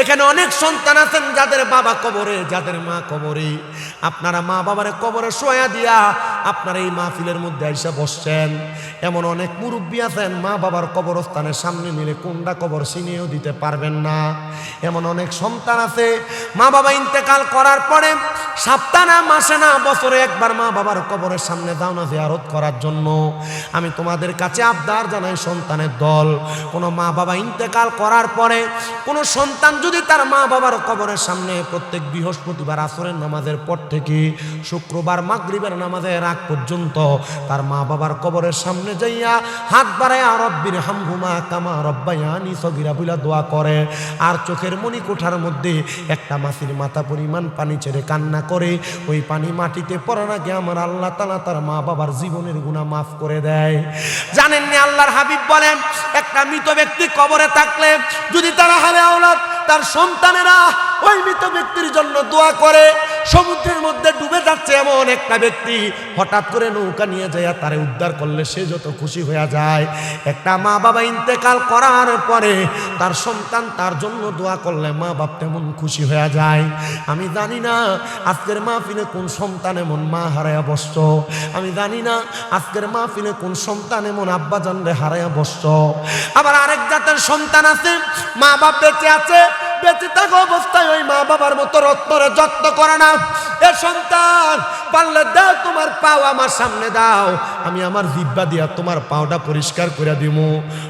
এখানে অনেক সন্তান আছেন যাদের বাবা কবরে, যাদের মা কবরে, আপনারা মা বাবারে কবরে শোয়া দিয়া আপনারা এই মাহফিলের মধ্যে আইসা বসছেন। এমন অনেক মুরব্বী আছেন মা বাবার কবরস্থানের সামনে নিলে কোনটা কবর চিনিয়েও দিতে পারবেন না। এমন অনেক সন্তান আছে মা বাবা ইন্তেকাল করার পরে সপ্তাহ না, মাসে না, বছরে একবার মা বাবার কবরের সামনে দাও না জিয়ারত করার জন্য। আমি তোমাদের কাছে আবদার জানাই সন্তানের দল, কোনো মা বাবা ইন্তেকাল করার পরে কোনো সন্তান যদি তার মা বাবার কবরের সামনে প্রত্যেক বৃহস্পতিবার আসরের নামাজের পর থেকে শুক্রবার মাগরিবের নামাজের আগ পর্যন্ত তার মা বাবার কবরের সামনে যাইয়া হাত বাড়ায় রব্বির হামহুমা কামা রব্বায়ানি সগীরা বইলা দোয়া করে, আর চোখের মনি কোঠার মধ্যে একটা মাছির মাথা পরিমাণ পানি ছেড়ে কান্না করে, ওই পানি মাটিতে পড়ার আগে আমার আল্লাহ তাআলা তার মা বাবার জীবনের গুনাহ মাফ করে দেয়। জানেননি আল্লাহর হাবিব বলেন, একটা মৃত ব্যক্তি কবরে থাকলে যদি তার হালে আওলাদ তার সন্তানেরা ওই মৃত ব্যক্তির জন্য দোয়া করে, সমুদ্রের মধ্যে ডুবে যাচ্ছে এমন একটা ব্যক্তি হঠাৎ করে নৌকা নিয়ে যায় তারে উদ্ধার করলে সে যত খুশি হয়ে যায়, একটা মা বাবা ইন্তেকাল করার পরে তার সন্তান তার জন্য দোয়া করলে মা বাপ তেমন খুশি হয়ে যায়। আমি জানি না আজকের মাহফিলে কোন সন্তান এমন মা হারায়া বসছ, আমি জানি না আজকের মাহফিলে কোন সন্তান এমন আব্বা জানরে হারায়া বসছ। আবার আরেক জাতের সন্তান আছে মা বাপ বেঁচে আছে, বেঁচে থাকা অবস্থায় ওই মা বাবার মতো রত্নরে যত্ন করে না। এ সন্তান পারলে দাও তোমার পাও আমার সামনে দাও, আমি আমার জিহ্বা দিয়া তোমার পাওটা পরিষ্কার করে দিব।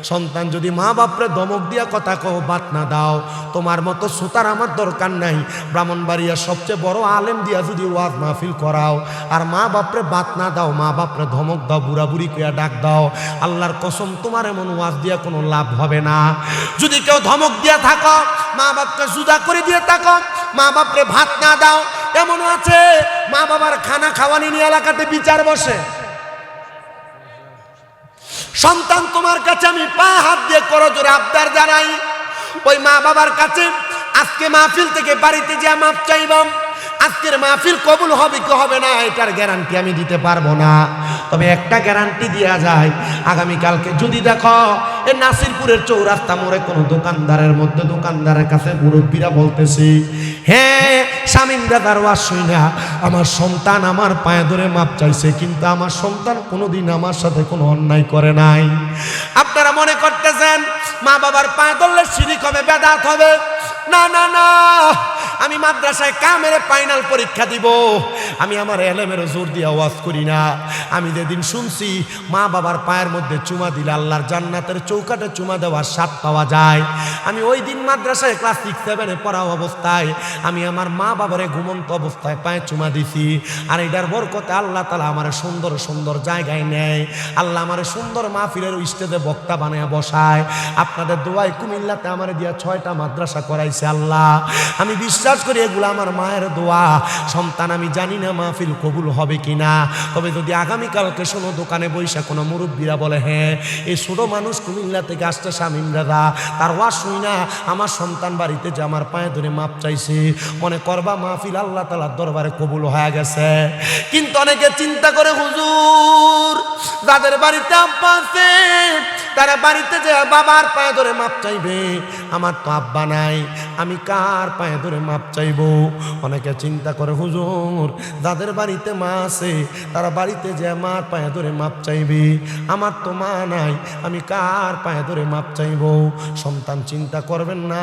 সন্তান যদি মা বাপরে ধমক দিয়া কথা কও, বাত না দাও, তোমার মতো সুতার আমার দরকার নাই। ব্রাহ্মণবাড়িয়া সবচেয়ে বড় আলেম দিয়া যদি ওয়াজ মাহফিল করাও আর মা বাপরে বাত না দাও, মা বাপরে ধমক দাও, বুড়া বুড়ি কইয়া ডাক দাও, আল্লাহর কসম তোমার এমন ওয়াজ দিয়া কোনো লাভ হবে না। যদি কেউ ধমক দিয়া থাকো, মা বাপকে জুদা করে দিয়ে থাকো, মা বাপরে ভাত না দাও, এমনও আছে মা বাবার খানা খাওয়ানি নিয়ে এলাকাতে বিচার বসে। সন্তান তোমার কাছে আমি পায়ে হাত দিয়ে করজোরে আবদার জানাই, ওই মা বাবার কাছে আজকে মাহফিল থেকে বাড়িতে যা মাপ চাইবাম। আজকের মাহফিল কবুল হবে কি হবে না এটার গ্যারান্টি আমি দিতে পারবো না, তবে একটা গ্যারান্টি দেওয়া যায়, আগামীকালকে যদি দেখো এই নাসিরপুরের চৌরাস্তা মোড়ে কোনো দোকানদারের মধ্যে দোকানদারের কাছে মুরব্বীরা বলতেছি, হ্যাঁ শামীম দাদার ওয়াজ শুইনা আমার সন্তান আমার পায়ে ধরে মাপ চাইছে, কিন্তু আমার সন্তান কোনোদিন আমার সাথে কোনো অন্যায় করে নাই। আপনারা মনে করতেছেন মা বাবার পায়ে ধরলে শিরিক হবে, বেদাত হবে। না না না, আমি মাদ্রাসায় কামেরে ফাইনাল পরীক্ষা দিব, আমি আমার এলেমের জোর দিয়ে ওয়াজ করি না। আমি যেদিন শুনছি মা বাবার পায়ের মধ্যে চুমা দিলে আল্লাহর জান্নাতের চৌকাটে চুমা দেওয়ার স্বাদ পাওয়া যায়, আমি ওই দিন মাদ্রাসায় ক্লাস 6-7 পড়া অবস্থায় আমি আমার মা বাবারে ঘুমন্ত অবস্থায় পায়ে চুমা দিছি। আর এটার বরকতে আল্লাহ তাআলা আমার সুন্দর সুন্দর জায়গায় নেয়, আল্লাহ আমার সুন্দর মাহফিলের স্টেজে বক্তা বানায় বসায়। আপনাদের দোয়ায় কুমিল্লাতে আমার দিয়া 6টা মাদ্রাসা করাইছে আল্লাহ। আমি বিশ্বাস করি এগুলো আমার মায়ের দোয়া। সন্তান আমি জানি না মাহফিল কবুল হবে কিনা, তবে যদি আগামীকালকে শোনো দোকানে বৈশা কোনো মুরব্বীরা বলে হ্যাঁ এই ছোট মানুষ কুমিল্লা থেকে আসছে শামীম দাদা, তার ওয়াজ শুই না আমার সন্তান বাড়িতে যে আমার পায়ে ধরে মাপ চাইছে, মনে করবা মাহফিল আল্লাহ তাআলার দরবারে কবুল হয়ে গেছে। কিন্তু অনেকে চিন্তা করে হুজুর যাদের বাড়িতে আব্বা আছে তারা বাড়িতে যে বাবার পায়ে ধরে মাপ চাইবে, আমার তো আব্বা নাই, আমি কার পায়ে ধরে মাপ চাইবো। অনেকে চিন্তা করে হুজুর যাদের বাড়িতে মা আছে তারা বাড়িতে যে মার পায়ে ধরে মাপ চাইবে, আমার তো মা নাই, আমি কার পায়ে ধরে মাপ চাইবো। সন্তান চিন্তা করবেন না,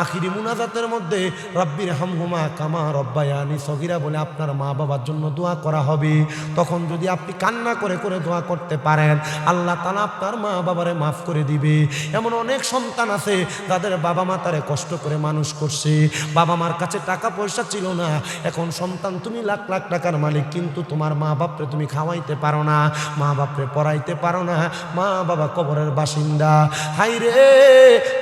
আখিরি মুনাজাতের মধ্যে রব্বির হামহুমা কামা রব্বায়ানি সগীরা বলে আপনার মা বাবার জন্য দোয়া করা হবে। তখন যদি আপনি কান্না করে করে দোয়া করতে পারেন, আল্লাহ তাআলা আপনার মা বাবারে মাফ করে দিবে। এমন অনেক সন্তান আছে যাদের বাবা মা তারে কষ্ট করে মানুষ করছে, বাবা মার কাছে টাকা পয়সা ছিল না, এখন সন্তান তুমি লাখ লাখ টাকার মালিক, কিন্তু তোমার মা বাপরে তুমি খাওয়াইতে পারো না, মা বাপরে পড়াইতে পারো না, মা বাবা কবরের বাসিন্দা। হাই রে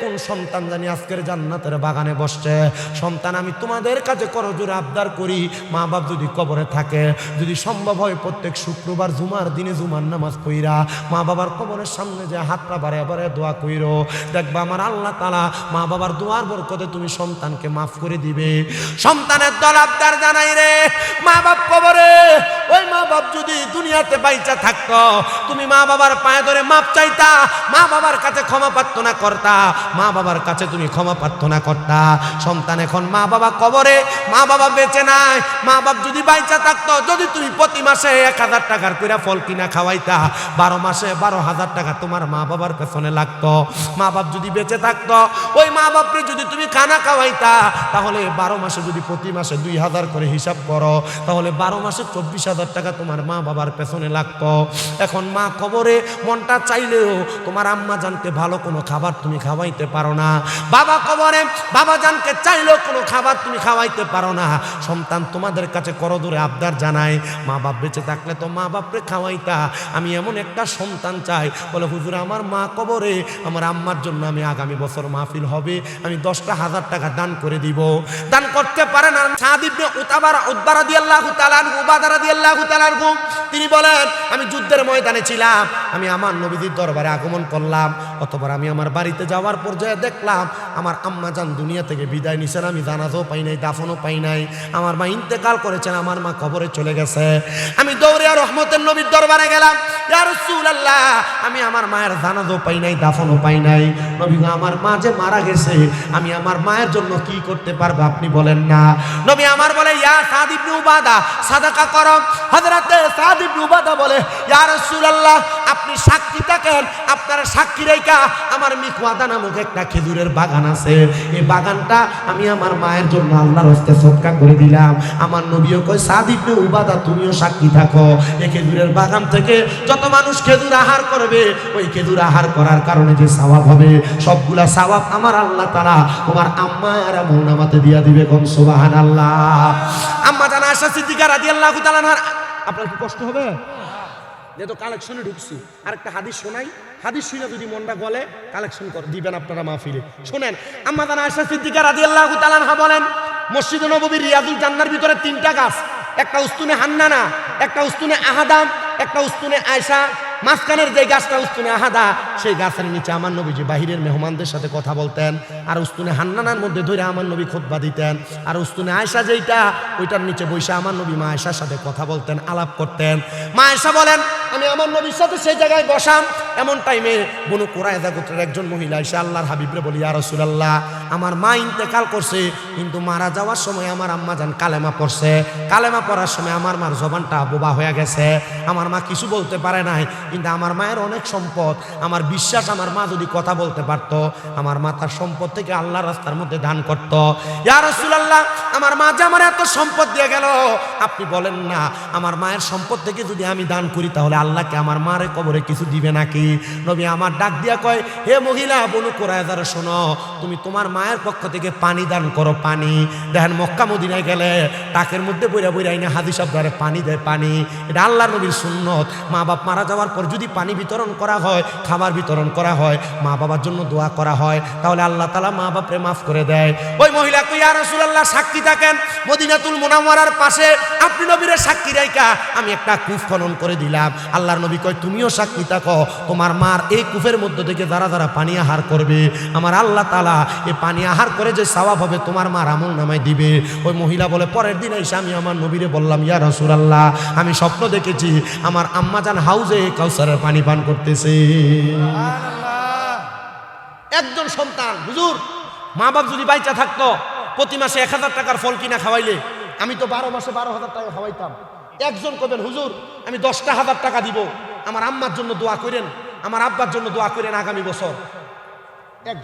কোন সন্তান জানি আজকের জান্নাতের বাগানে বসছে। সন্তান আমি তোমাদের কাছে করজোরে আবদার করি, মা বাপ যদি কবরে থাকে, যদি সম্ভব হয় প্রত্যেক শুক্রবার জুমার দিনে জুমার নামাজ পড়া মা বাবার কবরের সামনে যে হাতটা বাড়ায় বাড়ায় দোয়া কইরো, দেখবা আমার আল্লাহ তাআলা মা বাবার দোয়ার বরকতে তুমি সন্তানকে মাফ করে দিবে। সন্তানের দল আবদার জানাই রে, মা বাপ কবরে, ওই মা বাপ যদি দুনিয়াতে বাইচা থাকতো, তুমি মা বাবার পায়ে ধরে মাপ চাইতা, মা বাবার কাছে ক্ষমা প্রার্থনা করতা, মা বাবার কাছে তুমি ক্ষমা প্রার্থনা করতা। সন্তান এখন মা বাবা কবরে, মা বাবা বেঁচে নাই, মা বাপ যদি বাইচা থাকতো, যদি তুমি প্রতি মাসে 1000 টাকার কইরা ফল কিনা খাওয়াইতা, 12 মাসে 12,000 টাকা তোমার মা বাবার পেছনে লাগতো। মা বাপ যদি বেঁচে থাকতো, ওই মা বাপকে যদি তুমি খানা খাওয়াইতা, তাহলে 12 মাসে যদি প্রতি মাসে 2000 করে হিসাব করো, তাহলে 12 মাসে 24,000 টাকা তোমার মা বাবার পেছনে লাগতো। এখন মা কবরে, মনটা চাইলেও তোমার আম্মা জানকে ভালো কোনো খাবার তুমি খাওয়াইতে পারো না। বাবা কবরে, বাবা জানকে চাইলেও কোনো খাবার তুমি খাওয়াইতে পারো না। সন্তান তোমাদের কাছে করদরে আবদার জানায়, মা বাপ বেঁচে থাকলে তো মা বাপরে খাওয়াইতা, আমি এমন একটা সন্তান চাই। বলে হুজুর আমার মা কবরে, আমার আম্মার জন্য আমি আগামী বছর মাহফিল হবে, আমি 10,000 টাকা দান করে দিব। দান করতে পারে না। সাদ ইবনে উতবা রাদিয়াল্লাহু তাআলা আনহু, উবাদা রাদিয়াল্লাহু তাআলা আনহু, তিনি বলেন আমি যুদ্ধের ময়দানে ছিলাম, আমি আমার নবীজির দরবারে আগমন করলাম। অতঃপর আমি আমার বাড়িতে যাওয়ার পর্যায়ে দেখলাম আমার আম্মা জান দুনিয়া থেকে বিদায় নিছেন, আমি জানাজাও পাই নাই, দাফনও পাই নাই। আমার মা ইন্তেকাল করেছেন, আমার মা কবরে চলে গেছে। আমি দৌড়ে রহমতের নবীর দরবারে গেলাম, ইয়া রাসূলুল্লাহ, আমি আমার মায়ের জানাজাও পাই নাই, দাফনও পাই নাই। নবী আমার মা যে মারা গেছে, আমি আমার মায়ের জন্য কি করতে পারবো আপনি বলেন না। নবী আমার বলে ইয়া সাদ ইবনে উবাদা সাদাকা করো। হযরতে সাদ ইবনে উবাদা বলে ইয়া রাসূলুল্লাহ, আপনি সাক্ষী থাকেন, আপনার সাক্ষী রেখা আমার মিকওয়াদা নামক একটা খেজুরের বাগান আছে, এই বাগানটা আমি আমার মায়ের জন্য আল্লাহর হস্তে সদকা করে দিলাম। আমার নবীও কয় সাদ ইবনে উবাদা তুমিও সাক্ষী থাকো, এই খেজুরের বাগান থেকে যত মানুষ খেজুর আহার করবে, ওই খেজুর আহার করার কারণে যে সওয়াব হবে, সবগুলা সওয়াব আমার আল্লাহ তাআলা তোমার আম্মার আমলনামাতে দিয়া দিবে। কোন সুবহানাল্লাহ। আম্মা জান আয়েশা সিদ্দিকা রাদিয়াল্লাহু তাআলা আনহা, আপনার কি কষ্ট হবে? যেহেতু কালেকশনে ঢুকছি, আরেকটা হাদিস শোনাই, হাদিস শুনে যদি মনটা গলে কালেকশন দিবেন আপনারা মাহফিলে। শোনেন, আম্মা জান আয়েশা সিদ্দিকা রাদিয়াল্লাহু তাআলা আনহা বলেন, মসজিদে নববীর রিয়াজুল জান্নার ভিতরে 3টা গাছ, একটা উস্তুনে হান্নানা, একটা উস্তুনে আহাদাম, একটা উস্তুনে আয়েশা। মাঝখানের যে গাছটা উস্তুনে আহাদা, সেই গাছের নিচে আমার নবীজি বাহিরের মেহমানদের সাথে কথা বলতেন, আর উস্তুনে হান্নানার মধ্যে ধরে আমার নবী খুতবা দিতেন, আর উস্তুনে আয়েশা যেইটা, ওইটার নিচে বসে আমার নবী মা আয়েশার সাথে কথা বলতেন, আলাপ করতেন। মা আয়েশা বলেন আমি আমার নবীর সাথে সেই জায়গায় বসাম, এমন টাইমে বনু কুরায়জা গোত্রের একজন মহিলা এসে আল্লাহর হাবিবরে বলি ইয়া রাসূলুল্লাহ, আমার মা ইন্তেকাল করছে, কিন্তু মারা যাওয়ার সময় আমার আম্মা জান কালেমা পড়ছে, কালেমা পড়ার সময় আমার মার জবানটা বোবা হয়ে গেছে, আমার মা কিছু বলতে পারে নাই, কিন্তু আমার মায়ের অনেক সম্পদ, আমার বিশ্বাস আমার মা যদি কথা বলতে পারতো, আমার মা তার সম্পদ থেকে আল্লাহর রাস্তার মধ্যে দান করতো। ইয়া রাসূলুল্লাহ, আমার মা যে আমার এত সম্পদ দিয়ে গেল, আপনি বলেন না আমার মায়ের সম্পদ থেকে যদি আমি দান করি তাহলে আল্লাহকে আমার মারে কবরে কিছু দিবে নাকি? নবী আমার ডাক দিয়া কয়, হে মহিলা বনু কুরায়জা, শোনো, তুমি তোমার মায়ের পক্ষ থেকে পানি দান করো। পানি দেখেন মক্কা মদিনায় গেলে টাকের মধ্যে বইরা বইরা আইনা হাদিস আবদারে পানি দেয়, পানি, এটা আল্লাহর নবীর সুন্নত। মা বাপ মারা যাওয়ার পর যদি পানি বিতরণ করা হয়, খাবার বিতরণ করা হয়, মা বাবার জন্য দোয়া করা হয়, তাহলে আল্লাহ তাআলা মা বাপরে মাফ করে দেয়। ওই মহিলা কই ইয়া রাসূলুল্লাহ, সাক্ষী থাকেন, মদিনাতুল মুনাওয়ারার পাশে আপনি নবীরে সাক্ষী রাইখা আমি একটা কূপ খনন করে দিলাম। আল্লাহর নবী কয় তুমিও সাক্ষী থাকো, তোমার মার এই কূপের মধ্যে থেকে যারা যারা পানি আহার করবে, আমার আল্লাহ তাআলা এই পানি আহার করে যে সওয়াব হবে তোমার মার আমলনামায় দিবে। ওই মহিলা বলে পরের দিন এসে আমি আমার নবীরে বললাম ইয়া রাসূলুল্লাহ, আমি স্বপ্ন দেখেছি আমার আম্মা জান হাউজে কাউসারের পানি পান করতেছে। একজন সন্তান, হুজুর মা বাপ যদি বাইচা থাকতো, প্রতি মাসে 1000 টাকার ফল কিনা খাওয়াইলে, আমি তো 12 মাসে 12,000 টাকা খাওয়াইতাম। একজন কবেন হুজুর আমি 10,000 টাকা দিব, আমার আম্মার জন্য দোয়া করেন, আমার আব্বার জন্য দোয়া করেন আগামী বছর। এক